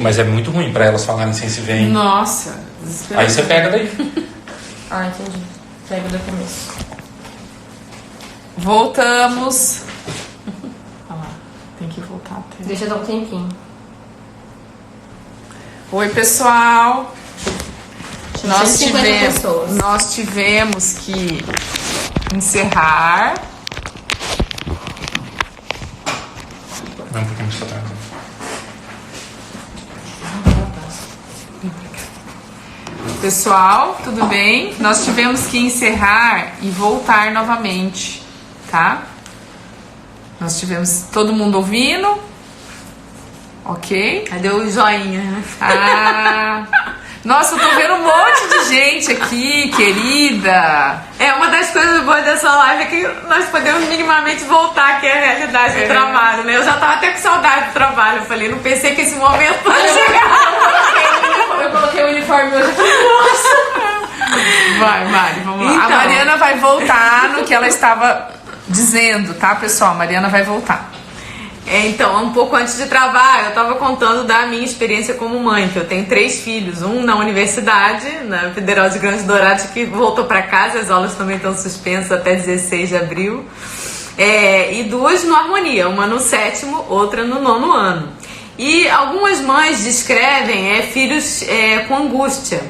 Mas é muito ruim pra elas falarem sem se ver. Nossa. Aí você pega daí. Entendi. Pega do começo. Voltamos. Olha lá, tem que voltar até. Deixa eu dar um tempinho. Oi, pessoal. Pessoas. Nós tivemos que encerrar. Vai um pouquinho mais pra trás. Pessoal, tudo bem? Nós tivemos que encerrar e voltar novamente, tá? Nós tivemos todo mundo ouvindo. Ok? Cadê o joinha? Nossa, eu tô vendo um monte de gente aqui, querida. Uma das coisas boas dessa live é que nós podemos minimamente voltar aqui à realidade do trabalho, né? Eu já tava até com saudade do trabalho. Eu falei, não pensei que esse momento fosse chegar. Eu coloquei o uniforme hoje. Nossa! Vai, Mari, vamos lá. Então. A Mariana vai voltar no que ela estava dizendo, tá, pessoal? A Mariana vai voltar. Então, um pouco antes de travar, eu estava contando da minha experiência como mãe, que eu tenho 3 filhos, um na universidade, na Federal de Grande Dourado, que voltou para casa, as aulas também estão suspensas até 16 de abril, e 2 no Harmonia, uma no 7º, outra no 9º ano. E algumas mães descrevem filhos com angústia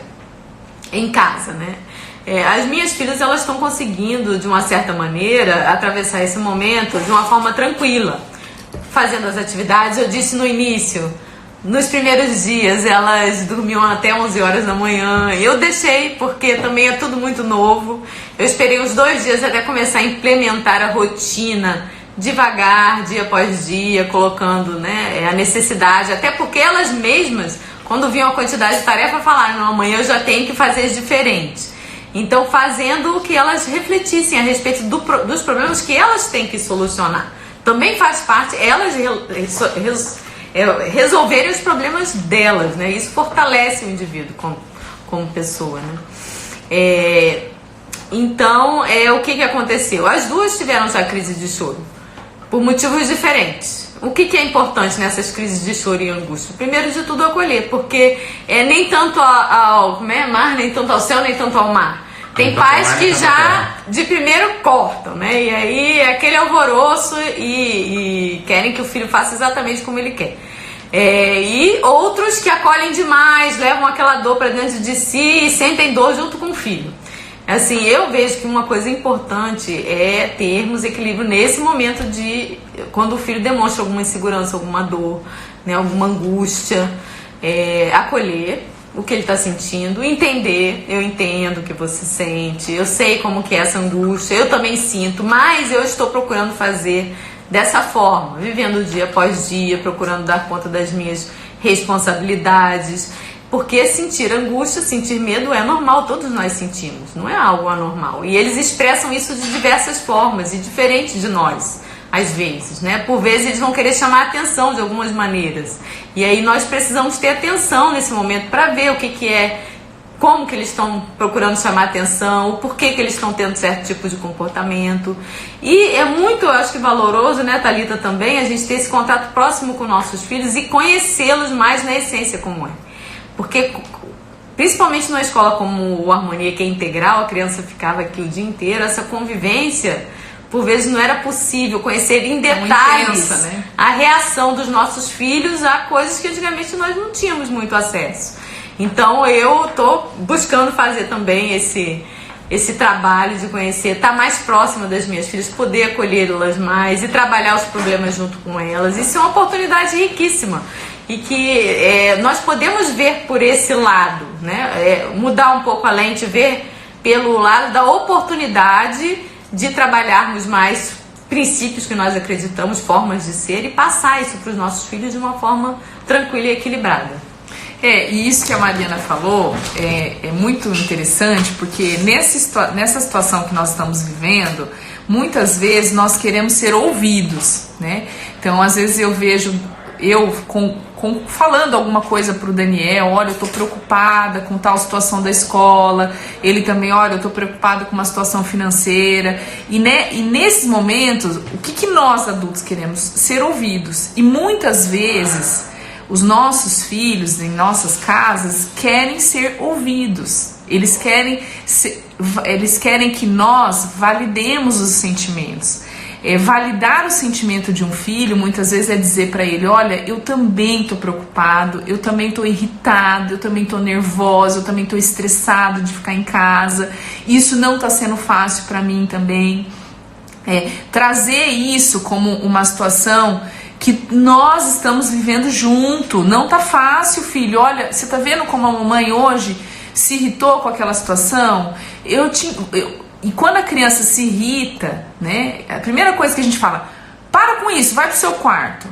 em casa, né? As minhas filhas, elas estão conseguindo, de uma certa maneira, atravessar esse momento de uma forma tranquila, fazendo as atividades. Eu disse no início, nos primeiros dias, elas dormiam até 11 horas da manhã. Eu deixei, porque também é tudo muito novo. Eu esperei uns 2 dias até começar a implementar a rotina, devagar, dia após dia, colocando, né, a necessidade. Até porque elas mesmas, quando viam a quantidade de tarefa, falaram, não, amanhã eu já tenho que fazer diferente. Então, fazendo o que elas refletissem a respeito dos problemas que elas têm que solucionar. Também faz parte elas resolverem os problemas delas, né? Isso fortalece o indivíduo como pessoa, né? Então, o que aconteceu? As 2 tiveram já crise de choro, por motivos diferentes. O que é importante nessas crises de choro e angústia? Primeiro de tudo, acolher, porque nem tanto ao mar, nem tanto ao céu, nem tanto ao mar. Tem pais que já de primeiro cortam, né? E aí aquele alvoroço e querem que o filho faça exatamente como ele quer. E outros que acolhem demais, levam aquela dor para dentro de si e sentem dor junto com o filho. Assim, eu vejo que uma coisa importante é termos equilíbrio nesse momento de quando o filho demonstra alguma insegurança, alguma dor, né, alguma angústia, acolher o que ele está sentindo, entender. Eu entendo o que você sente, eu sei como que é essa angústia, eu também sinto, mas eu estou procurando fazer dessa forma, vivendo dia após dia, procurando dar conta das minhas responsabilidades, porque sentir angústia, sentir medo é normal, todos nós sentimos, não é algo anormal, e eles expressam isso de diversas formas e diferente de nós. Às vezes, né? Por vezes eles vão querer chamar a atenção de algumas maneiras. E aí nós precisamos ter atenção nesse momento para ver o que é, como que eles estão procurando chamar a atenção, o porquê que eles estão tendo certo tipo de comportamento. E é muito, eu acho que valoroso, né, Thalita, também, a gente ter esse contato próximo com nossos filhos e conhecê-los mais na essência como é. Porque, principalmente numa escola como o Harmonia, que é integral, a criança ficava aqui o dia inteiro, essa convivência, por vezes não era possível conhecer em detalhes intensa, né? A reação dos nossos filhos a coisas que antigamente nós não tínhamos muito acesso. Então eu estou buscando fazer também esse trabalho de conhecer, estar mais próxima das minhas filhas, poder acolhê-las mais e trabalhar os problemas junto com elas. Isso é uma oportunidade riquíssima e que nós podemos ver por esse lado, né? Mudar um pouco a lente, ver pelo lado da oportunidade de trabalharmos mais princípios que nós acreditamos, formas de ser, e passar isso para os nossos filhos de uma forma tranquila e equilibrada. E isso que a Mariana falou é muito interessante, porque nessa situação que nós estamos vivendo, muitas vezes nós queremos ser ouvidos, né? Então, às vezes eu vejo, falando alguma coisa pro Daniel, olha, eu tô preocupada com tal situação da escola, ele também, olha, eu tô preocupado com uma situação financeira, e nesses momentos, o que nós adultos queremos? Ser ouvidos, e muitas vezes os nossos filhos em nossas casas querem ser ouvidos, eles querem que nós validemos os sentimentos. Validar o sentimento de um filho muitas vezes é dizer para ele, olha, eu também estou preocupado, eu também estou irritado, eu também estou nervosa, eu também estou estressado de ficar em casa, isso não está sendo fácil para mim também. Trazer isso como uma situação que nós estamos vivendo junto, não tá fácil, filho, olha, você tá vendo como a mamãe hoje se irritou com aquela situação? E quando a criança se irrita, né, a primeira coisa que a gente fala, para com isso, vai pro seu quarto.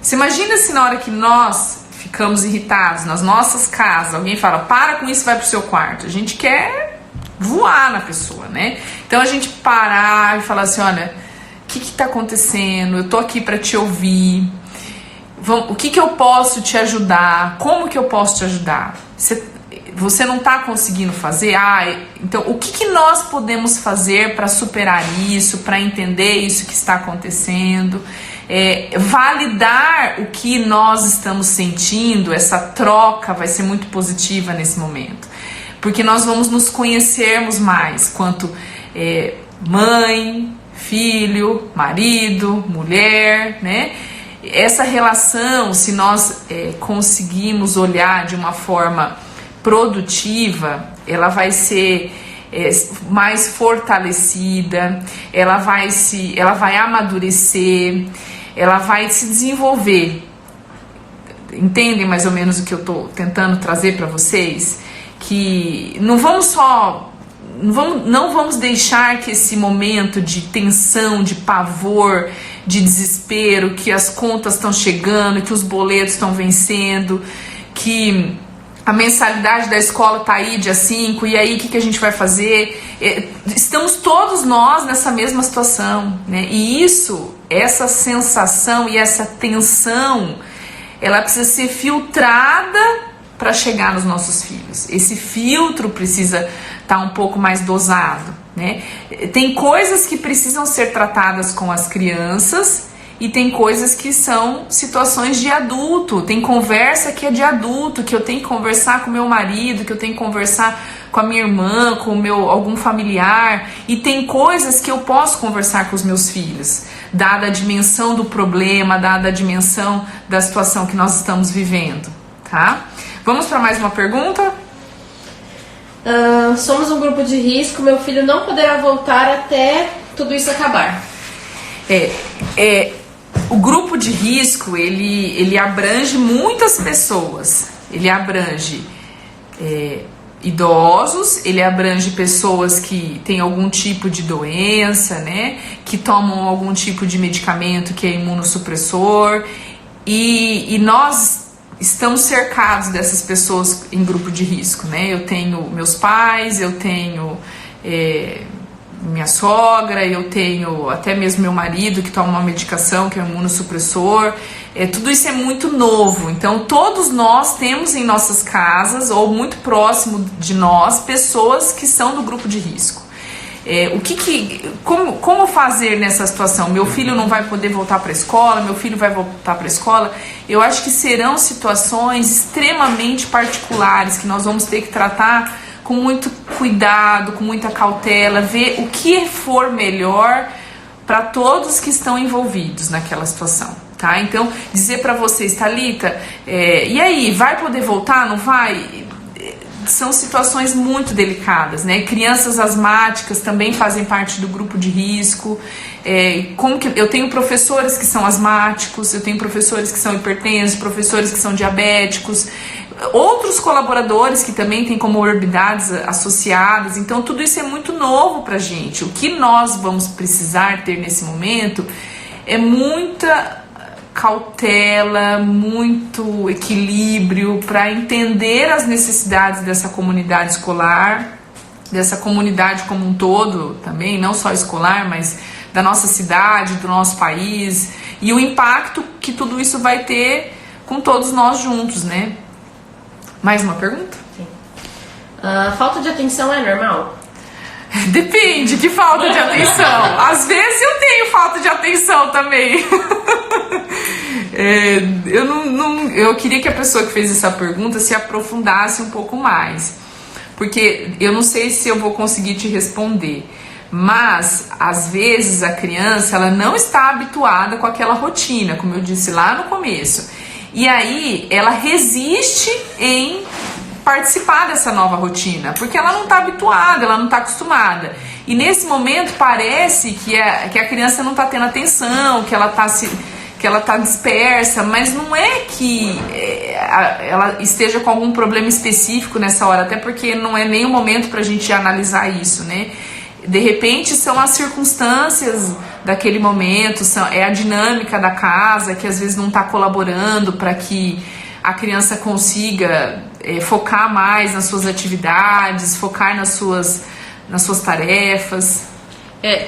Você imagina se na hora que nós ficamos irritados nas nossas casas, alguém fala, para com isso, vai pro seu quarto. A gente quer voar na pessoa, né? Então a gente parar e falar assim, olha, o que tá acontecendo? Eu tô aqui para te ouvir. O que eu posso te ajudar? Como que eu posso te ajudar? Você não está conseguindo fazer? Então o que nós podemos fazer para superar isso, para entender isso que está acontecendo? validar o que nós estamos sentindo, essa troca vai ser muito positiva nesse momento. Porque nós vamos nos conhecermos mais, quanto mãe, filho, marido, mulher, né? Essa relação, se nós conseguimos olhar de uma forma produtiva, ela vai ser mais fortalecida, ela vai amadurecer, ela vai se desenvolver. Entendem mais ou menos o que eu estou tentando trazer para vocês? Que não vamos deixar que esse momento de tensão, de pavor, de desespero, que as contas estão chegando, que os boletos estão vencendo, que a mensalidade da escola está aí dia 5, e aí o que a gente vai fazer? Estamos todos nós nessa mesma situação, né? E essa sensação e essa tensão, ela precisa ser filtrada para chegar nos nossos filhos. Esse filtro precisa estar um pouco mais dosado, né? Tem coisas que precisam ser tratadas com as crianças e tem coisas que são situações de adulto. Tem conversa que é de adulto, que eu tenho que conversar com meu marido, que eu tenho que conversar com a minha irmã, com algum familiar. E tem coisas que eu posso conversar com os meus filhos, dada a dimensão do problema, dada a dimensão da situação que nós estamos vivendo, tá? Vamos para mais uma pergunta? Somos um grupo de risco, meu filho não poderá voltar até tudo isso acabar. O grupo de risco, ele abrange muitas pessoas. Ele abrange idosos, ele abrange pessoas que têm algum tipo de doença, né? Que tomam algum tipo de medicamento que é imunossupressor. E nós estamos cercados dessas pessoas em grupo de risco, né? Eu tenho meus pais, eu tenho minha sogra, eu tenho até mesmo meu marido que toma uma medicação que é um imunossupressor. Tudo isso é muito novo, então todos nós temos em nossas casas ou muito próximo de nós pessoas que são do grupo de risco. Como fazer nessa situação? Meu filho não vai poder voltar para a escola, meu filho vai voltar para a escola. Eu acho que serão situações extremamente particulares que nós vamos ter que tratar com muito cuidado, com muita cautela, ver o que for melhor para todos que estão envolvidos naquela situação, tá? Então, dizer para vocês, Thalita, e aí, vai poder voltar, não vai? São situações muito delicadas, né? Crianças asmáticas também fazem parte do grupo de risco. Eu tenho professores que são asmáticos, eu tenho professores que são hipertensos, professores que são diabéticos, outros colaboradores que também têm comorbidades associadas. Então tudo isso é muito novo pra gente. O que nós vamos precisar ter nesse momento é muita cautela, muito equilíbrio para entender as necessidades dessa comunidade escolar, dessa comunidade como um todo também, não só escolar, mas da nossa cidade, do nosso país, e o impacto que tudo isso vai ter com todos nós juntos, né? Mais uma pergunta? Sim. Falta de atenção é normal? Depende, que falta de atenção. Às vezes eu tenho falta de atenção também. Eu queria que a pessoa que fez essa pergunta se aprofundasse um pouco mais, porque eu não sei se eu vou conseguir te responder, mas às vezes a criança ela não está habituada com aquela rotina, como eu disse lá no começo, e aí ela resiste em participar dessa nova rotina, porque ela não está habituada, ela não está acostumada. E nesse momento parece que a criança não está tendo atenção, que ela está dispersa, mas não é que ela esteja com algum problema específico nessa hora, até porque não é nem o momento para a gente analisar isso, né? De repente são as circunstâncias daquele momento, é a dinâmica da casa que às vezes não está colaborando para que a criança consiga focar mais nas suas atividades, focar nas suas tarefas.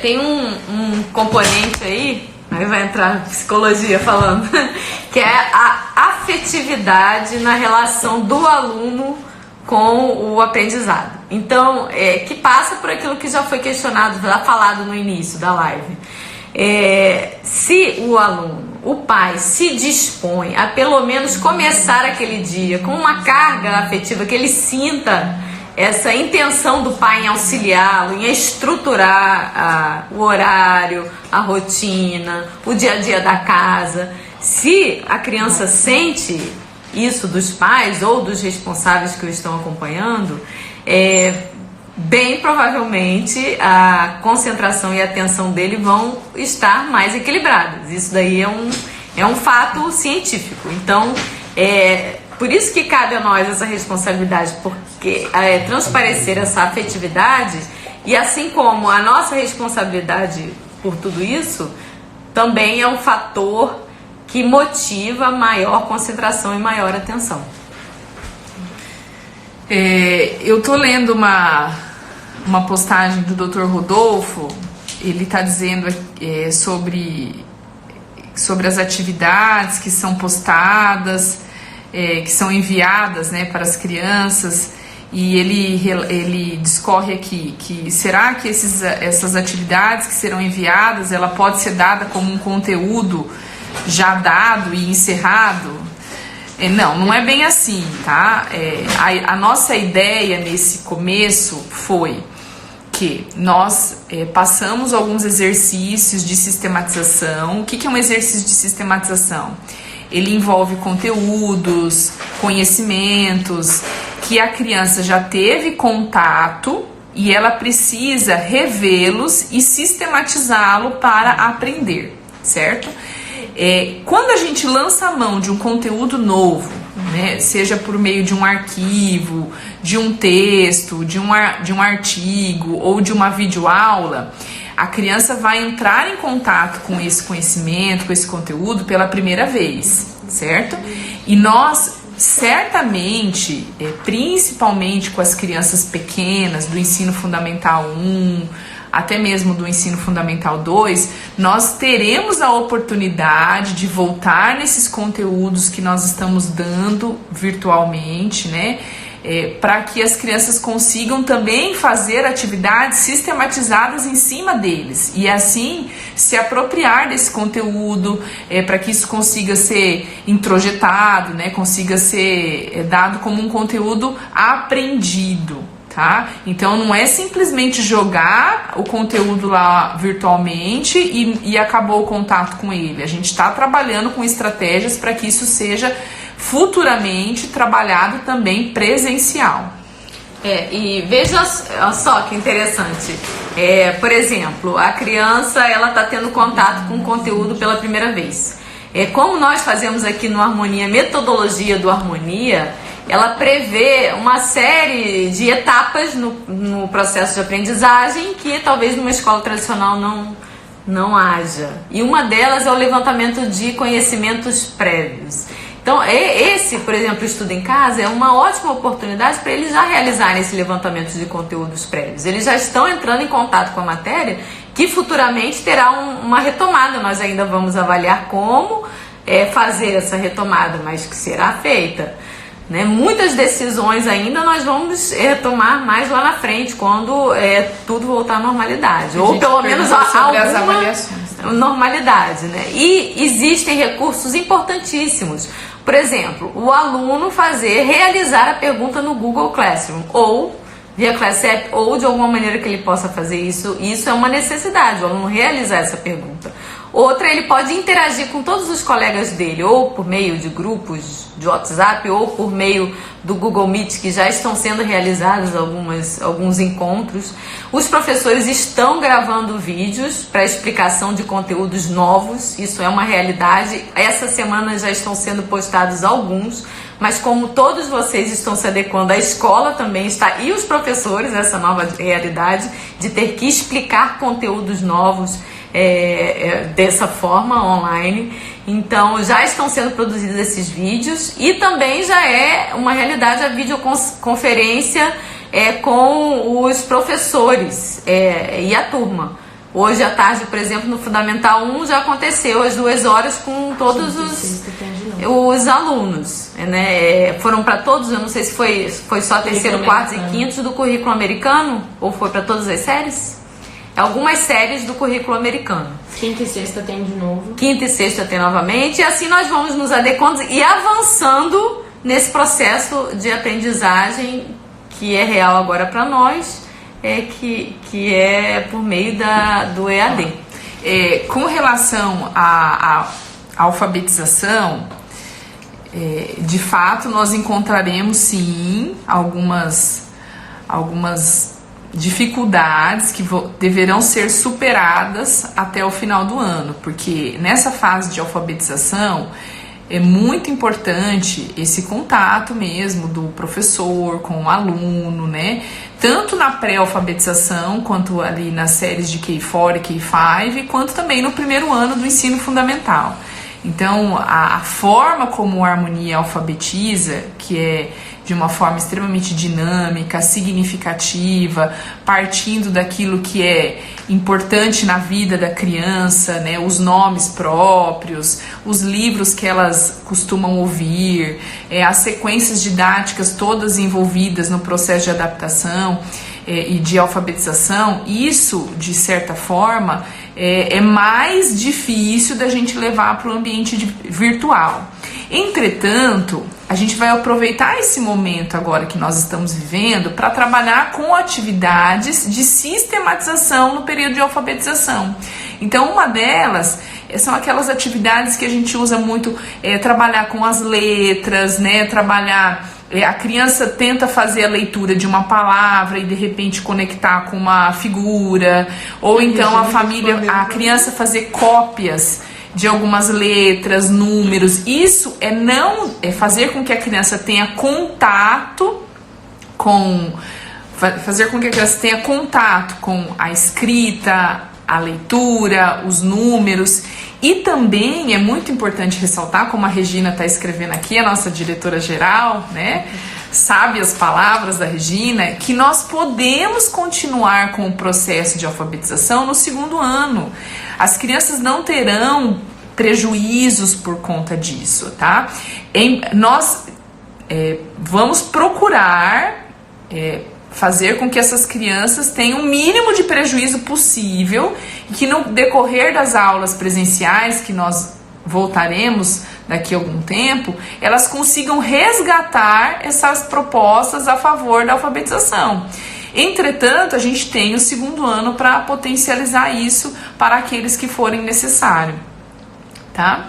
Tem um componente aí vai entrar psicologia falando, que é a afetividade na relação do aluno com o aprendizado. Então, que passa por aquilo que já foi questionado, já falado no início da live. Se o aluno o pai se dispõe a pelo menos começar aquele dia com uma carga afetiva, que ele sinta essa intenção do pai em auxiliá-lo, em estruturar o horário, a rotina, o dia a dia da casa. Se a criança sente isso dos pais ou dos responsáveis que o estão acompanhando, bem provavelmente a concentração e a atenção dele vão estar mais equilibradas. Isso daí é um fato científico. Então, por isso que cabe a nós essa responsabilidade, porque transparecer essa afetividade, e assim como a nossa responsabilidade por tudo isso, também é um fator que motiva maior concentração e maior atenção. Eu tô lendo uma postagem do Dr. Rodolfo. Ele está dizendo sobre as atividades que são postadas, que são enviadas, né, para as crianças, e ele discorre aqui que será que essas atividades que serão enviadas, ela pode ser dada como um conteúdo já dado e encerrado? Não é bem assim, tá? A nossa ideia nesse começo foi que nós passamos alguns exercícios de sistematização. O que é um exercício de sistematização? Ele envolve conteúdos, conhecimentos que a criança já teve contato e ela precisa revê-los e sistematizá-lo para aprender, certo? Quando a gente lança a mão de um conteúdo novo, né, seja por meio de um arquivo, de um texto, de um artigo ou de uma videoaula, a criança vai entrar em contato com esse conhecimento, com esse conteúdo pela primeira vez, certo? E nós, certamente, principalmente com as crianças pequenas, do ensino fundamental 1, até mesmo do ensino fundamental 2, nós teremos a oportunidade de voltar nesses conteúdos que nós estamos dando virtualmente, né? Para que as crianças consigam também fazer atividades sistematizadas em cima deles e assim se apropriar desse conteúdo, para que isso consiga ser introjetado, né? Consiga ser dado como um conteúdo aprendido. Tá? Então não é simplesmente jogar o conteúdo lá virtualmente e acabou o contato com ele. A gente está trabalhando com estratégias para que isso seja futuramente trabalhado também presencial. E veja só que interessante. Por exemplo, a criança ela está tendo contato com o conteúdo pela primeira vez. Como nós fazemos aqui no Harmonia, metodologia do Harmonia, ela prevê uma série de etapas no processo de aprendizagem que talvez numa escola tradicional não haja. E uma delas é o levantamento de conhecimentos prévios. Então, por exemplo, o Estudo em Casa é uma ótima oportunidade para eles já realizarem esse levantamento de conteúdos prévios. Eles já estão entrando em contato com a matéria que futuramente terá uma retomada. Nós ainda vamos avaliar como fazer essa retomada, mas que será feita. Né? Muitas decisões ainda nós vamos tomar mais lá na frente, quando tudo voltar à normalidade. Ou pelo menos alguma normalidade. Né? E existem recursos importantíssimos. Por exemplo, o aluno realizar a pergunta no Google Classroom, ou via Class App, ou de alguma maneira que ele possa fazer isso. Isso é uma necessidade, o aluno realizar essa pergunta. Outra, ele pode interagir com todos os colegas dele, ou por meio de grupos de WhatsApp, ou por meio do Google Meet, que já estão sendo realizados alguns encontros. Os professores estão gravando vídeos para explicação de conteúdos novos, isso é uma realidade. Essa semana já estão sendo postados alguns, mas como todos vocês estão se adequando, a escola também está, e os professores, essa nova realidade de ter que explicar conteúdos novos dessa forma online. Então já estão sendo produzidos esses vídeos e também já é uma realidade a videoconferência com os professores e a turma. Hoje à tarde, por exemplo, no Fundamental 1 já aconteceu às 2 horas com todos os alunos, né? Foram para todos, eu não sei se foi só terceiro, quarto e quinto do currículo americano ou foi para todas as séries. algumas séries do currículo americano. Quinta e sexta tem de novo. Quinta e sexta tem novamente, e assim nós vamos nos adequando e avançando nesse processo de aprendizagem que é real agora para nós, que é por meio do EAD. Com relação à alfabetização, de fato nós encontraremos sim algumas dificuldades que deverão ser superadas até o final do ano, porque nessa fase de alfabetização é muito importante esse contato mesmo do professor com o aluno, né? Tanto na pré-alfabetização, quanto ali nas séries de K4 e K5, quanto também no primeiro ano do ensino fundamental. Então, a forma como a Harmonia alfabetiza, que é de uma forma extremamente dinâmica, significativa, partindo daquilo que é importante na vida da criança, né, os nomes próprios, os livros que elas costumam ouvir, as sequências didáticas todas envolvidas no processo de adaptação e de alfabetização, isso, de certa forma, é mais difícil da gente levar para o ambiente virtual. Entretanto, a gente vai aproveitar esse momento agora que nós estamos vivendo para trabalhar com atividades de sistematização no período de alfabetização. Então, uma delas são aquelas atividades que a gente usa muito, trabalhar com as letras, né? A criança tenta fazer a leitura de uma palavra e de repente conectar com uma figura, ou então a criança fazer cópias de algumas letras, números. Isso é fazer com que a criança tenha contato com a escrita, a leitura, os números. E também é muito importante ressaltar, como a Regina está escrevendo aqui, a nossa diretora-geral, né? Sabe as palavras da Regina, que nós podemos continuar com o processo de alfabetização no segundo ano. As crianças não terão prejuízos por conta disso, tá? Nós vamos procurar fazer com que essas crianças tenham o mínimo de prejuízo possível e que no decorrer das aulas presenciais, que nós voltaremos daqui a algum tempo, elas consigam resgatar essas propostas a favor da alfabetização. Entretanto, a gente tem o segundo ano para potencializar isso para aqueles que forem necessário, tá?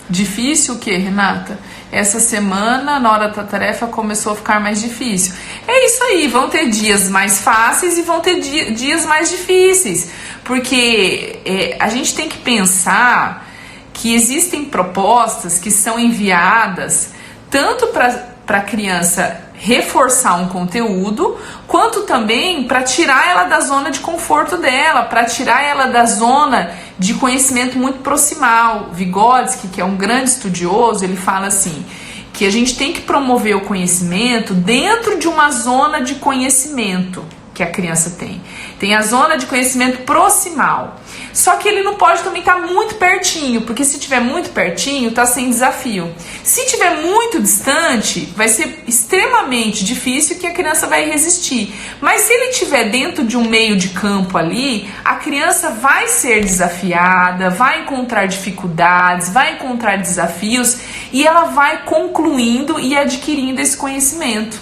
Difícil o que, Renata? Essa semana, na hora da tarefa, começou a ficar mais difícil. É isso aí, vão ter dias mais fáceis e vão ter dias mais difíceis. Porque a gente tem que pensar que existem propostas que são enviadas tanto para a criança reforçar um conteúdo, quanto também para tirar ela da zona de conforto dela, para tirar ela da zona de conhecimento muito proximal. Vygotsky, que é um grande estudioso, ele fala assim, que a gente tem que promover o conhecimento dentro de uma zona de conhecimento que a criança tem. Tem a zona de conhecimento proximal. Só que ele não pode também estar muito pertinho, porque se estiver muito pertinho, está sem desafio. Se estiver muito distante, vai ser extremamente difícil que a criança vai resistir. Mas se ele estiver dentro de um meio de campo ali, a criança vai ser desafiada, vai encontrar dificuldades, vai encontrar desafios e ela vai concluindo e adquirindo esse conhecimento,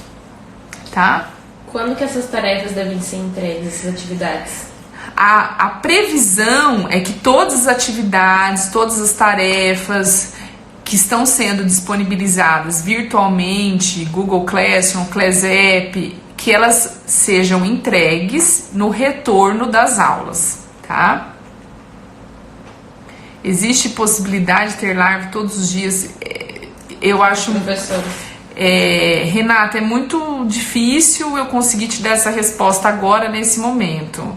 tá? Quando que essas tarefas devem ser entregues, essas atividades? A previsão é que todas as atividades, todas as tarefas que estão sendo disponibilizadas virtualmente, Google Classroom, Class App, que elas sejam entregues no retorno das aulas, tá? Existe possibilidade de ter live todos os dias? Eu acho... Professor. Renata, é muito difícil eu conseguir te dar essa resposta agora, nesse momento.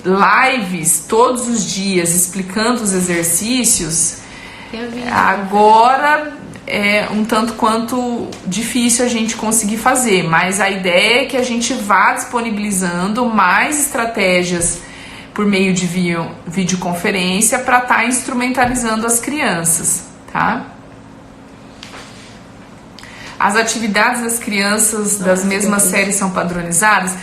Lives todos os dias explicando os exercícios, agora é um tanto quanto difícil a gente conseguir fazer, mas a ideia é que a gente vá disponibilizando mais estratégias por meio de videoconferência para estar instrumentalizando as crianças, tá? As atividades das crianças das mesmas séries são padronizadas?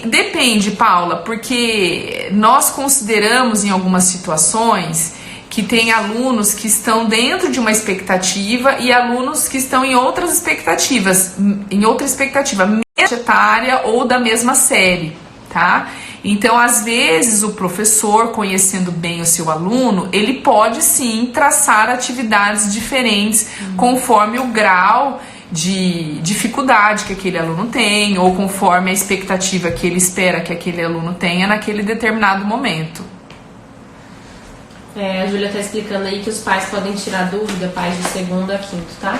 Depende, Paula, porque nós consideramos em algumas situações que tem alunos que estão dentro de uma expectativa e alunos que estão em outras expectativas, em outra expectativa, mesma etária ou da mesma série, tá? Então, às vezes, o professor, conhecendo bem o seu aluno, ele pode sim traçar atividades diferentes conforme o grau de dificuldade que aquele aluno tem ou conforme a expectativa que ele espera que aquele aluno tenha naquele determinado momento. A Júlia está explicando aí que os pais podem tirar dúvida, pais de segundo a quinto, tá?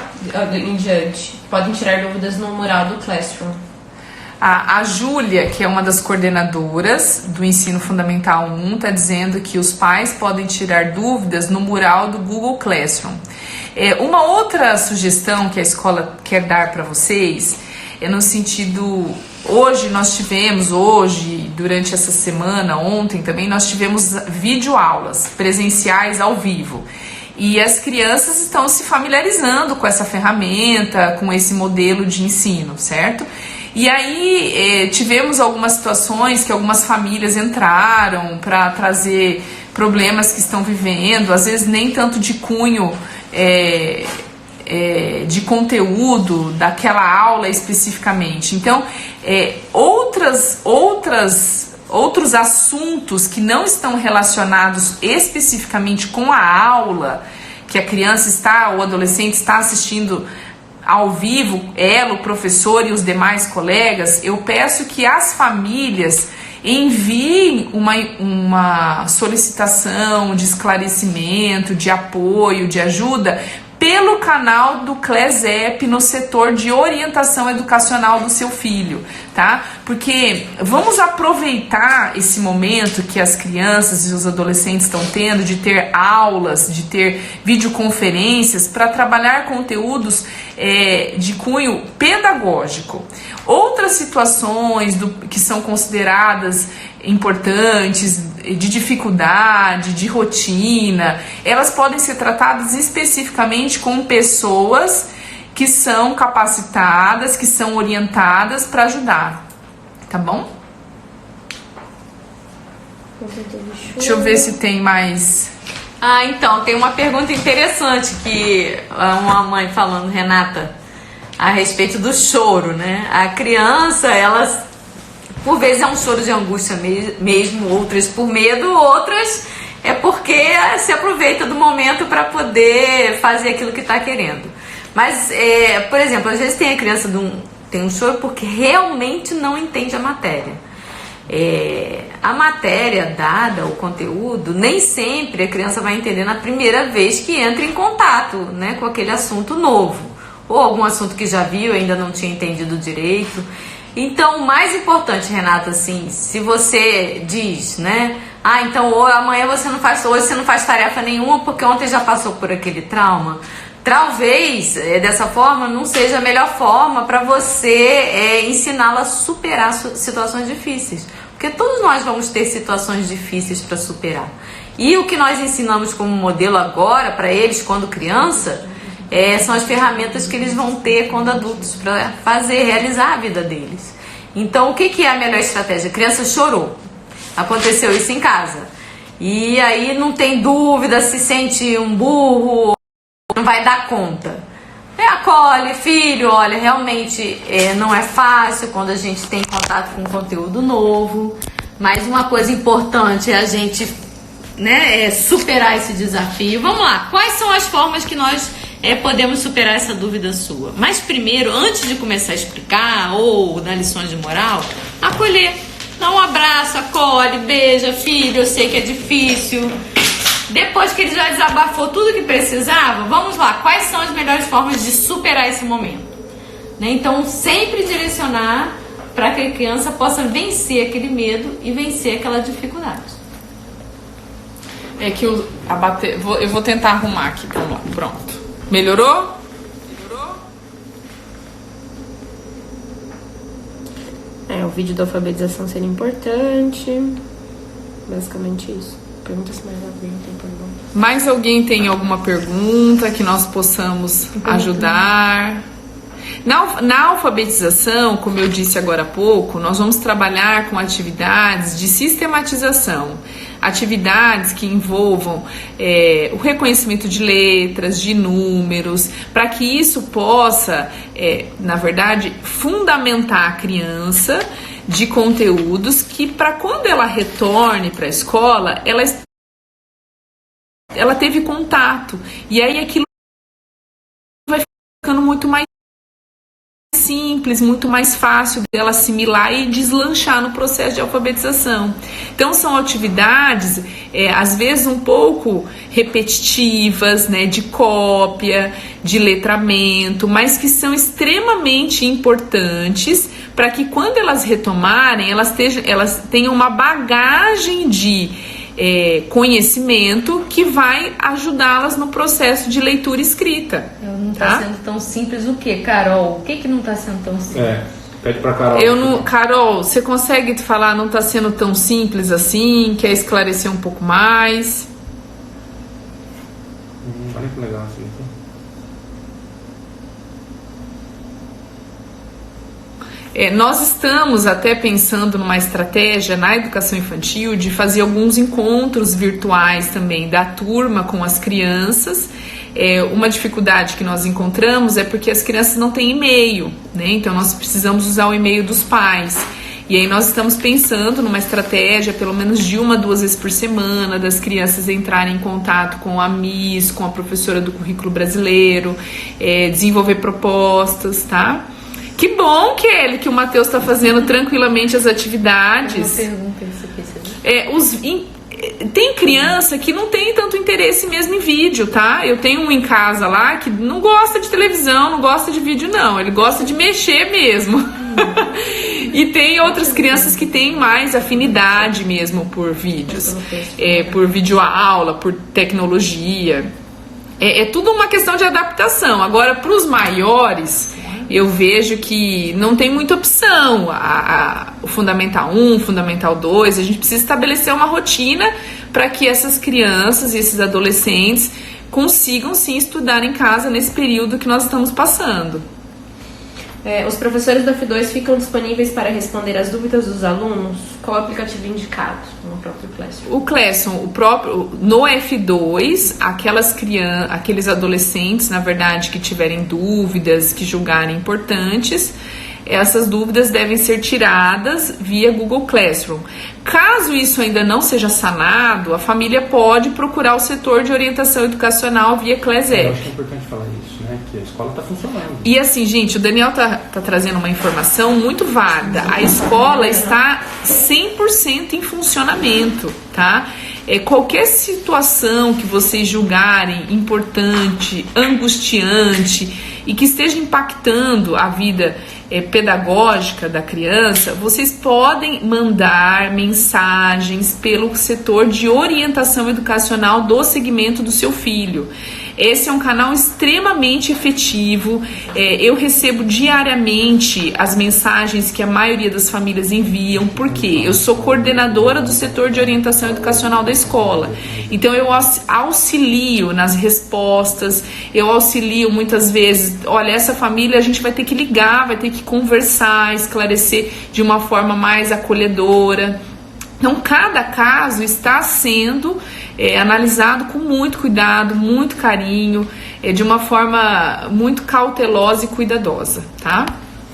Em diante. Podem tirar dúvidas no mural do Classroom. A Júlia, que é uma das coordenadoras do Ensino Fundamental 1, está dizendo que os pais podem tirar dúvidas no mural do Google Classroom. Uma outra sugestão que a escola quer dar para vocês é no sentido... Hoje, durante essa semana, ontem também, nós tivemos videoaulas presenciais ao vivo. E as crianças estão se familiarizando com essa ferramenta, com esse modelo de ensino, certo? E aí tivemos algumas situações que algumas famílias entraram para trazer problemas que estão vivendo, às vezes nem tanto de cunho de conteúdo daquela aula especificamente. Então, outros assuntos que não estão relacionados especificamente com a aula que a criança está, ou adolescente está assistindo ao vivo, ela, o professor e os demais colegas, eu peço que as famílias enviem uma solicitação de esclarecimento, de apoio, de ajuda pelo canal do CLESEP no setor de orientação educacional do seu filho, tá? Porque vamos aproveitar esse momento que as crianças e os adolescentes estão tendo de ter aulas, de ter videoconferências para trabalhar conteúdos de cunho pedagógico. Outras situações que são consideradas importantes, de dificuldade, de rotina, elas podem ser tratadas especificamente com pessoas que são capacitadas, que são orientadas para ajudar, tá bom? Deixa eu ver se tem mais. Então, tem uma pergunta interessante que uma mãe falando, Renata, a respeito do choro, né? A criança, ela, por vezes é um choro de angústia mesmo, outras por medo, outras é porque se aproveita do momento para poder fazer aquilo que está querendo. Mas, por exemplo, às vezes tem a criança tem um choro porque realmente não entende a matéria. A matéria dada, o conteúdo, nem sempre a criança vai entender na primeira vez que entra em contato, né, com aquele assunto novo, ou algum assunto que já viu e ainda não tinha entendido direito. Então, o mais importante, Renata, assim, se você diz, né, então amanhã hoje você não faz tarefa nenhuma porque ontem já passou por aquele trauma, talvez dessa forma não seja a melhor forma para você ensiná-la a superar situações difíceis, porque todos nós vamos ter situações difíceis para superar. E o que nós ensinamos como modelo agora para eles quando criança são as ferramentas que eles vão ter quando adultos para realizar a vida deles. Então, o que é a melhor estratégia? A criança chorou, aconteceu isso em casa, e aí não tem dúvida, se sente um burro, não vai dar conta. Acolhe, filho, olha, realmente não é fácil quando a gente tem contato com conteúdo novo, mas uma coisa importante é a gente, né, superar esse desafio. Vamos lá, quais são as formas que nós podemos superar essa dúvida sua? Mas primeiro, antes de começar a explicar ou dar lições de moral, acolher, dá um abraço, acolhe, beija, filho, eu sei que é difícil. Depois que ele já desabafou tudo que precisava, vamos lá, quais são as melhores formas de superar esse momento? Né? Então, sempre direcionar para que a criança possa vencer aquele medo e vencer aquela dificuldade. Eu vou tentar arrumar aqui, vamos lá, pronto. Melhorou? O vídeo da alfabetização seria importante. Basicamente isso. Pergunta se mais alguém tem pergunta. Mais alguém tem alguma pergunta que nós possamos ajudar? Na alfabetização, como eu disse agora há pouco, nós vamos trabalhar com atividades de sistematização, atividades que envolvam o reconhecimento de letras, de números, para que isso possa, na verdade, fundamentar a criança de conteúdos que, para quando ela retorne para a escola, ela teve contato, e aí aquilo vai ficando muito mais simples, muito mais fácil dela assimilar e deslanchar no processo de alfabetização. Então são atividades, às vezes um pouco repetitivas, né, de cópia, de letramento, mas que são extremamente importantes para que quando elas retomarem, elas tenham uma bagagem de conhecimento que vai ajudá-las no processo de leitura e escrita. Não está sendo tão simples o quê, Carol? O que não está sendo tão simples? Pede pra Carol. Carol, você consegue falar não está sendo tão simples assim? Quer esclarecer um pouco mais? Olha que legal assim. Nós estamos até pensando numa estratégia na educação infantil de fazer alguns encontros virtuais também da turma com as crianças. Uma dificuldade que nós encontramos é porque as crianças não têm e-mail, né? Então nós precisamos usar o e-mail dos pais. E aí nós estamos pensando numa estratégia, pelo menos de 1 a 2 vezes por semana, das crianças entrarem em contato com a Miss, com a professora do currículo brasileiro, desenvolver propostas, tá? Que bom, Kelly, que o Matheus está fazendo tranquilamente as atividades. Tem criança que não tem tanto interesse mesmo em vídeo, tá? Eu tenho um em casa lá que não gosta de televisão, não gosta de vídeo não, ele gosta de mexer mesmo. E tem outras crianças que têm mais afinidade mesmo por vídeos, por videoaula, por tecnologia. É tudo uma questão de adaptação. Agora, para os maiores, eu vejo que não tem muita opção. O Fundamental 1, Fundamental 2, a gente precisa estabelecer uma rotina para que essas crianças e esses adolescentes consigam sim estudar em casa nesse período que nós estamos passando. Os professores do F2 ficam disponíveis para responder as dúvidas dos alunos? Qual o aplicativo indicado no próprio Classroom? O Classroom, no F2, aqueles adolescentes, na verdade, que tiverem dúvidas, que julgarem importantes, essas dúvidas devem ser tiradas via Google Classroom. Caso isso ainda não seja sanado, a família pode procurar o setor de orientação educacional via Class App. Eu acho que é importante falar isso, né? Que a escola está funcionando. E assim, gente, o Daniel tá trazendo uma informação muito válida. A escola está 100% em funcionamento, tá? Qualquer situação que vocês julgarem importante, angustiante e que esteja impactando a vida pedagógica da criança, vocês podem mandar mensagens pelo setor de orientação educacional do segmento do seu filho. Esse é um canal extremamente efetivo. Eu recebo diariamente as mensagens que a maioria das famílias enviam, porque eu sou coordenadora do setor de orientação educacional da escola. Então eu auxilio nas respostas, eu auxilio muitas vezes, olha, essa família a gente vai ter que ligar, vai ter que conversar, esclarecer de uma forma mais acolhedora. Então, cada caso está sendo analisado com muito cuidado, muito carinho, de uma forma muito cautelosa e cuidadosa, tá?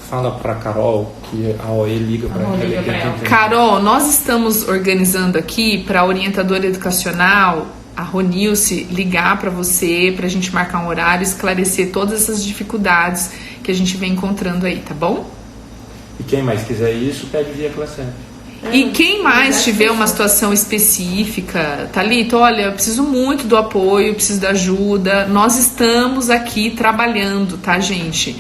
Fala para Carol que a OE liga para ela. Carol, nós estamos organizando aqui para a orientadora educacional, a Ronilce, ligar para você, para a gente marcar um horário, esclarecer todas essas dificuldades que a gente vem encontrando aí, tá bom? E quem mais quiser isso, pede via Classe. E quem mais tiver uma situação específica, Thalita, olha, eu preciso muito do apoio, eu preciso da ajuda, nós estamos aqui trabalhando, tá, gente?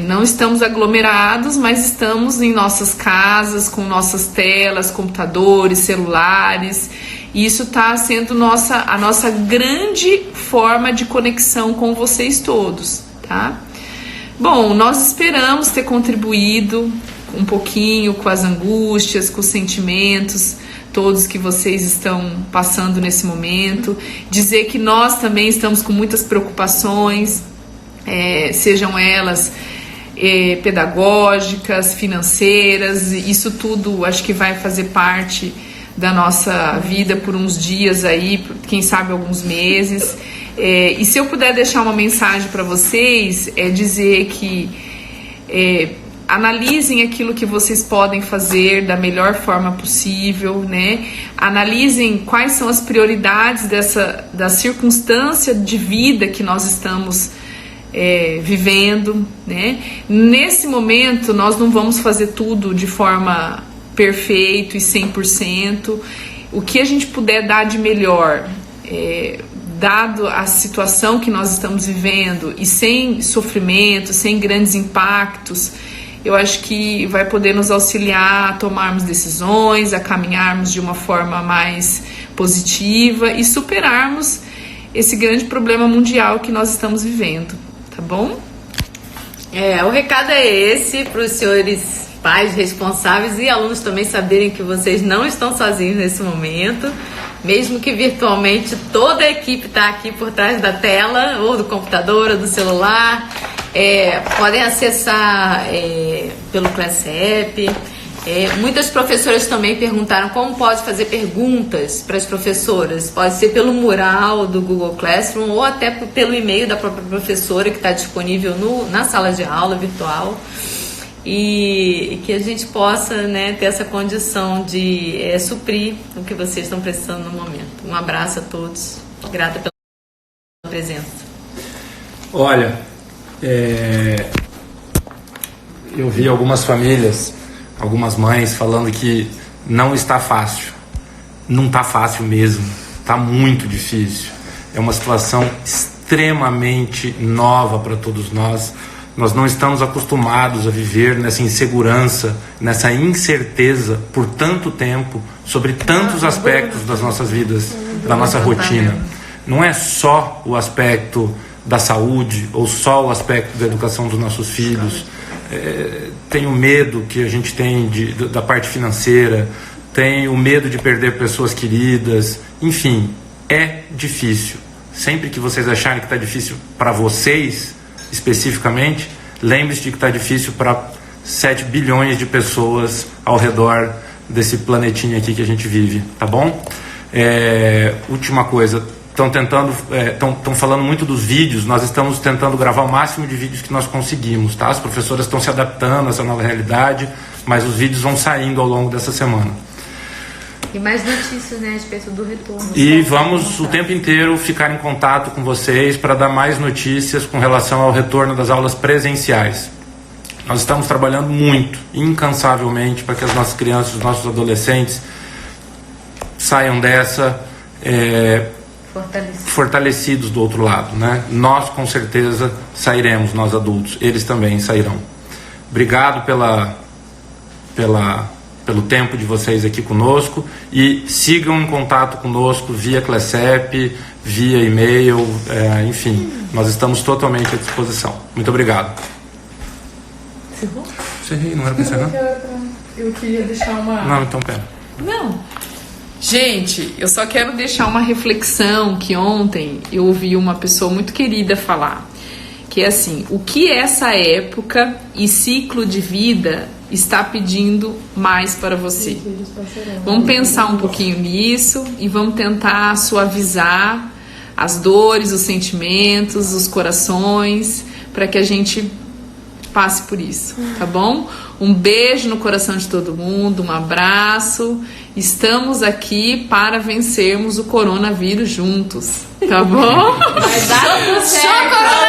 Não estamos aglomerados, mas estamos em nossas casas, com nossas telas, computadores, celulares, e isso está sendo a nossa grande forma de conexão com vocês todos, tá? Bom, nós esperamos ter contribuído um pouquinho com as angústias, com os sentimentos, todos que vocês estão passando nesse momento. Dizer que nós também estamos com muitas preocupações, sejam elas pedagógicas, financeiras. Isso tudo acho que vai fazer parte da nossa vida por uns dias aí, quem sabe alguns meses. E se eu puder deixar uma mensagem para vocês, é dizer que analisem aquilo que vocês podem fazer da melhor forma possível, né? Analisem quais são as prioridades da circunstância de vida que nós estamos vivendo, né? Nesse momento, nós não vamos fazer tudo de forma perfeita e 100%. O que a gente puder dar de melhor, dado a situação que nós estamos vivendo e sem sofrimento, sem grandes impactos, eu acho que vai poder nos auxiliar a tomarmos decisões, a caminharmos de uma forma mais positiva e superarmos esse grande problema mundial que nós estamos vivendo, tá bom? O recado é esse para os senhores pais responsáveis e alunos também saberem que vocês não estão sozinhos nesse momento, mesmo que virtualmente toda a equipe está aqui por trás da tela, ou do computador, ou do celular. Podem acessar pelo ClassApp. Muitas professoras também perguntaram como pode fazer perguntas para as professoras. Pode ser pelo mural do Google Classroom ou até pelo e-mail da própria professora, que está disponível na sala de aula virtual. E que a gente possa, né, ter essa condição de suprir o que vocês estão precisando no momento. Um abraço a todos. Grata pela presença. Olha, eu vi algumas famílias, algumas mães falando que não está fácil. Não está fácil mesmo. Está muito difícil. É uma situação extremamente nova para todos nós. Nós não estamos acostumados a viver nessa insegurança, nessa incerteza por tanto tempo, sobre tantos aspectos das nossas vidas, da nossa rotina. Não é só o aspecto da saúde ou só o aspecto da educação dos nossos filhos. Tem o medo que a gente tem da parte financeira, tem o medo de perder pessoas queridas. Enfim, é difícil. Sempre que vocês acharem que está difícil para vocês, especificamente, lembre-se de que está difícil para 7 bilhões de pessoas ao redor desse planetinha aqui que a gente vive, tá bom? Última coisa, estão falando muito dos vídeos. Nós estamos tentando gravar o máximo de vídeos que nós conseguimos, tá? As professoras estão se adaptando a essa nova realidade, mas os vídeos vão saindo ao longo dessa semana. E mais notícias, né, a respeito do retorno. E vamos o tempo inteiro ficar em contato com vocês para dar mais notícias com relação ao retorno das aulas presenciais. Nós estamos trabalhando muito, incansavelmente, para que as nossas crianças, os nossos adolescentes saiam dessa fortalecidos do outro lado, né? Nós com certeza sairemos, nós adultos, eles também sairão. Obrigado pelo tempo de vocês aqui conosco e sigam em contato conosco via ClassApp, via e-mail, enfim, nós estamos totalmente à disposição. Muito obrigado. Encerrou? Encerrei, não era para encerrar? Eu queria deixar uma... Não, então pera. Não. Gente, eu só quero deixar uma reflexão que ontem eu ouvi uma pessoa muito querida falar, que é assim: o que essa época e ciclo de vida está pedindo mais para você? Vamos pensar um pouquinho nisso e vamos tentar suavizar as dores, os sentimentos, os corações, para que a gente passe por isso, tá bom? Um beijo no coração de todo mundo, um abraço. Estamos aqui para vencermos o coronavírus juntos, tá bom? Vai dar tudo certo.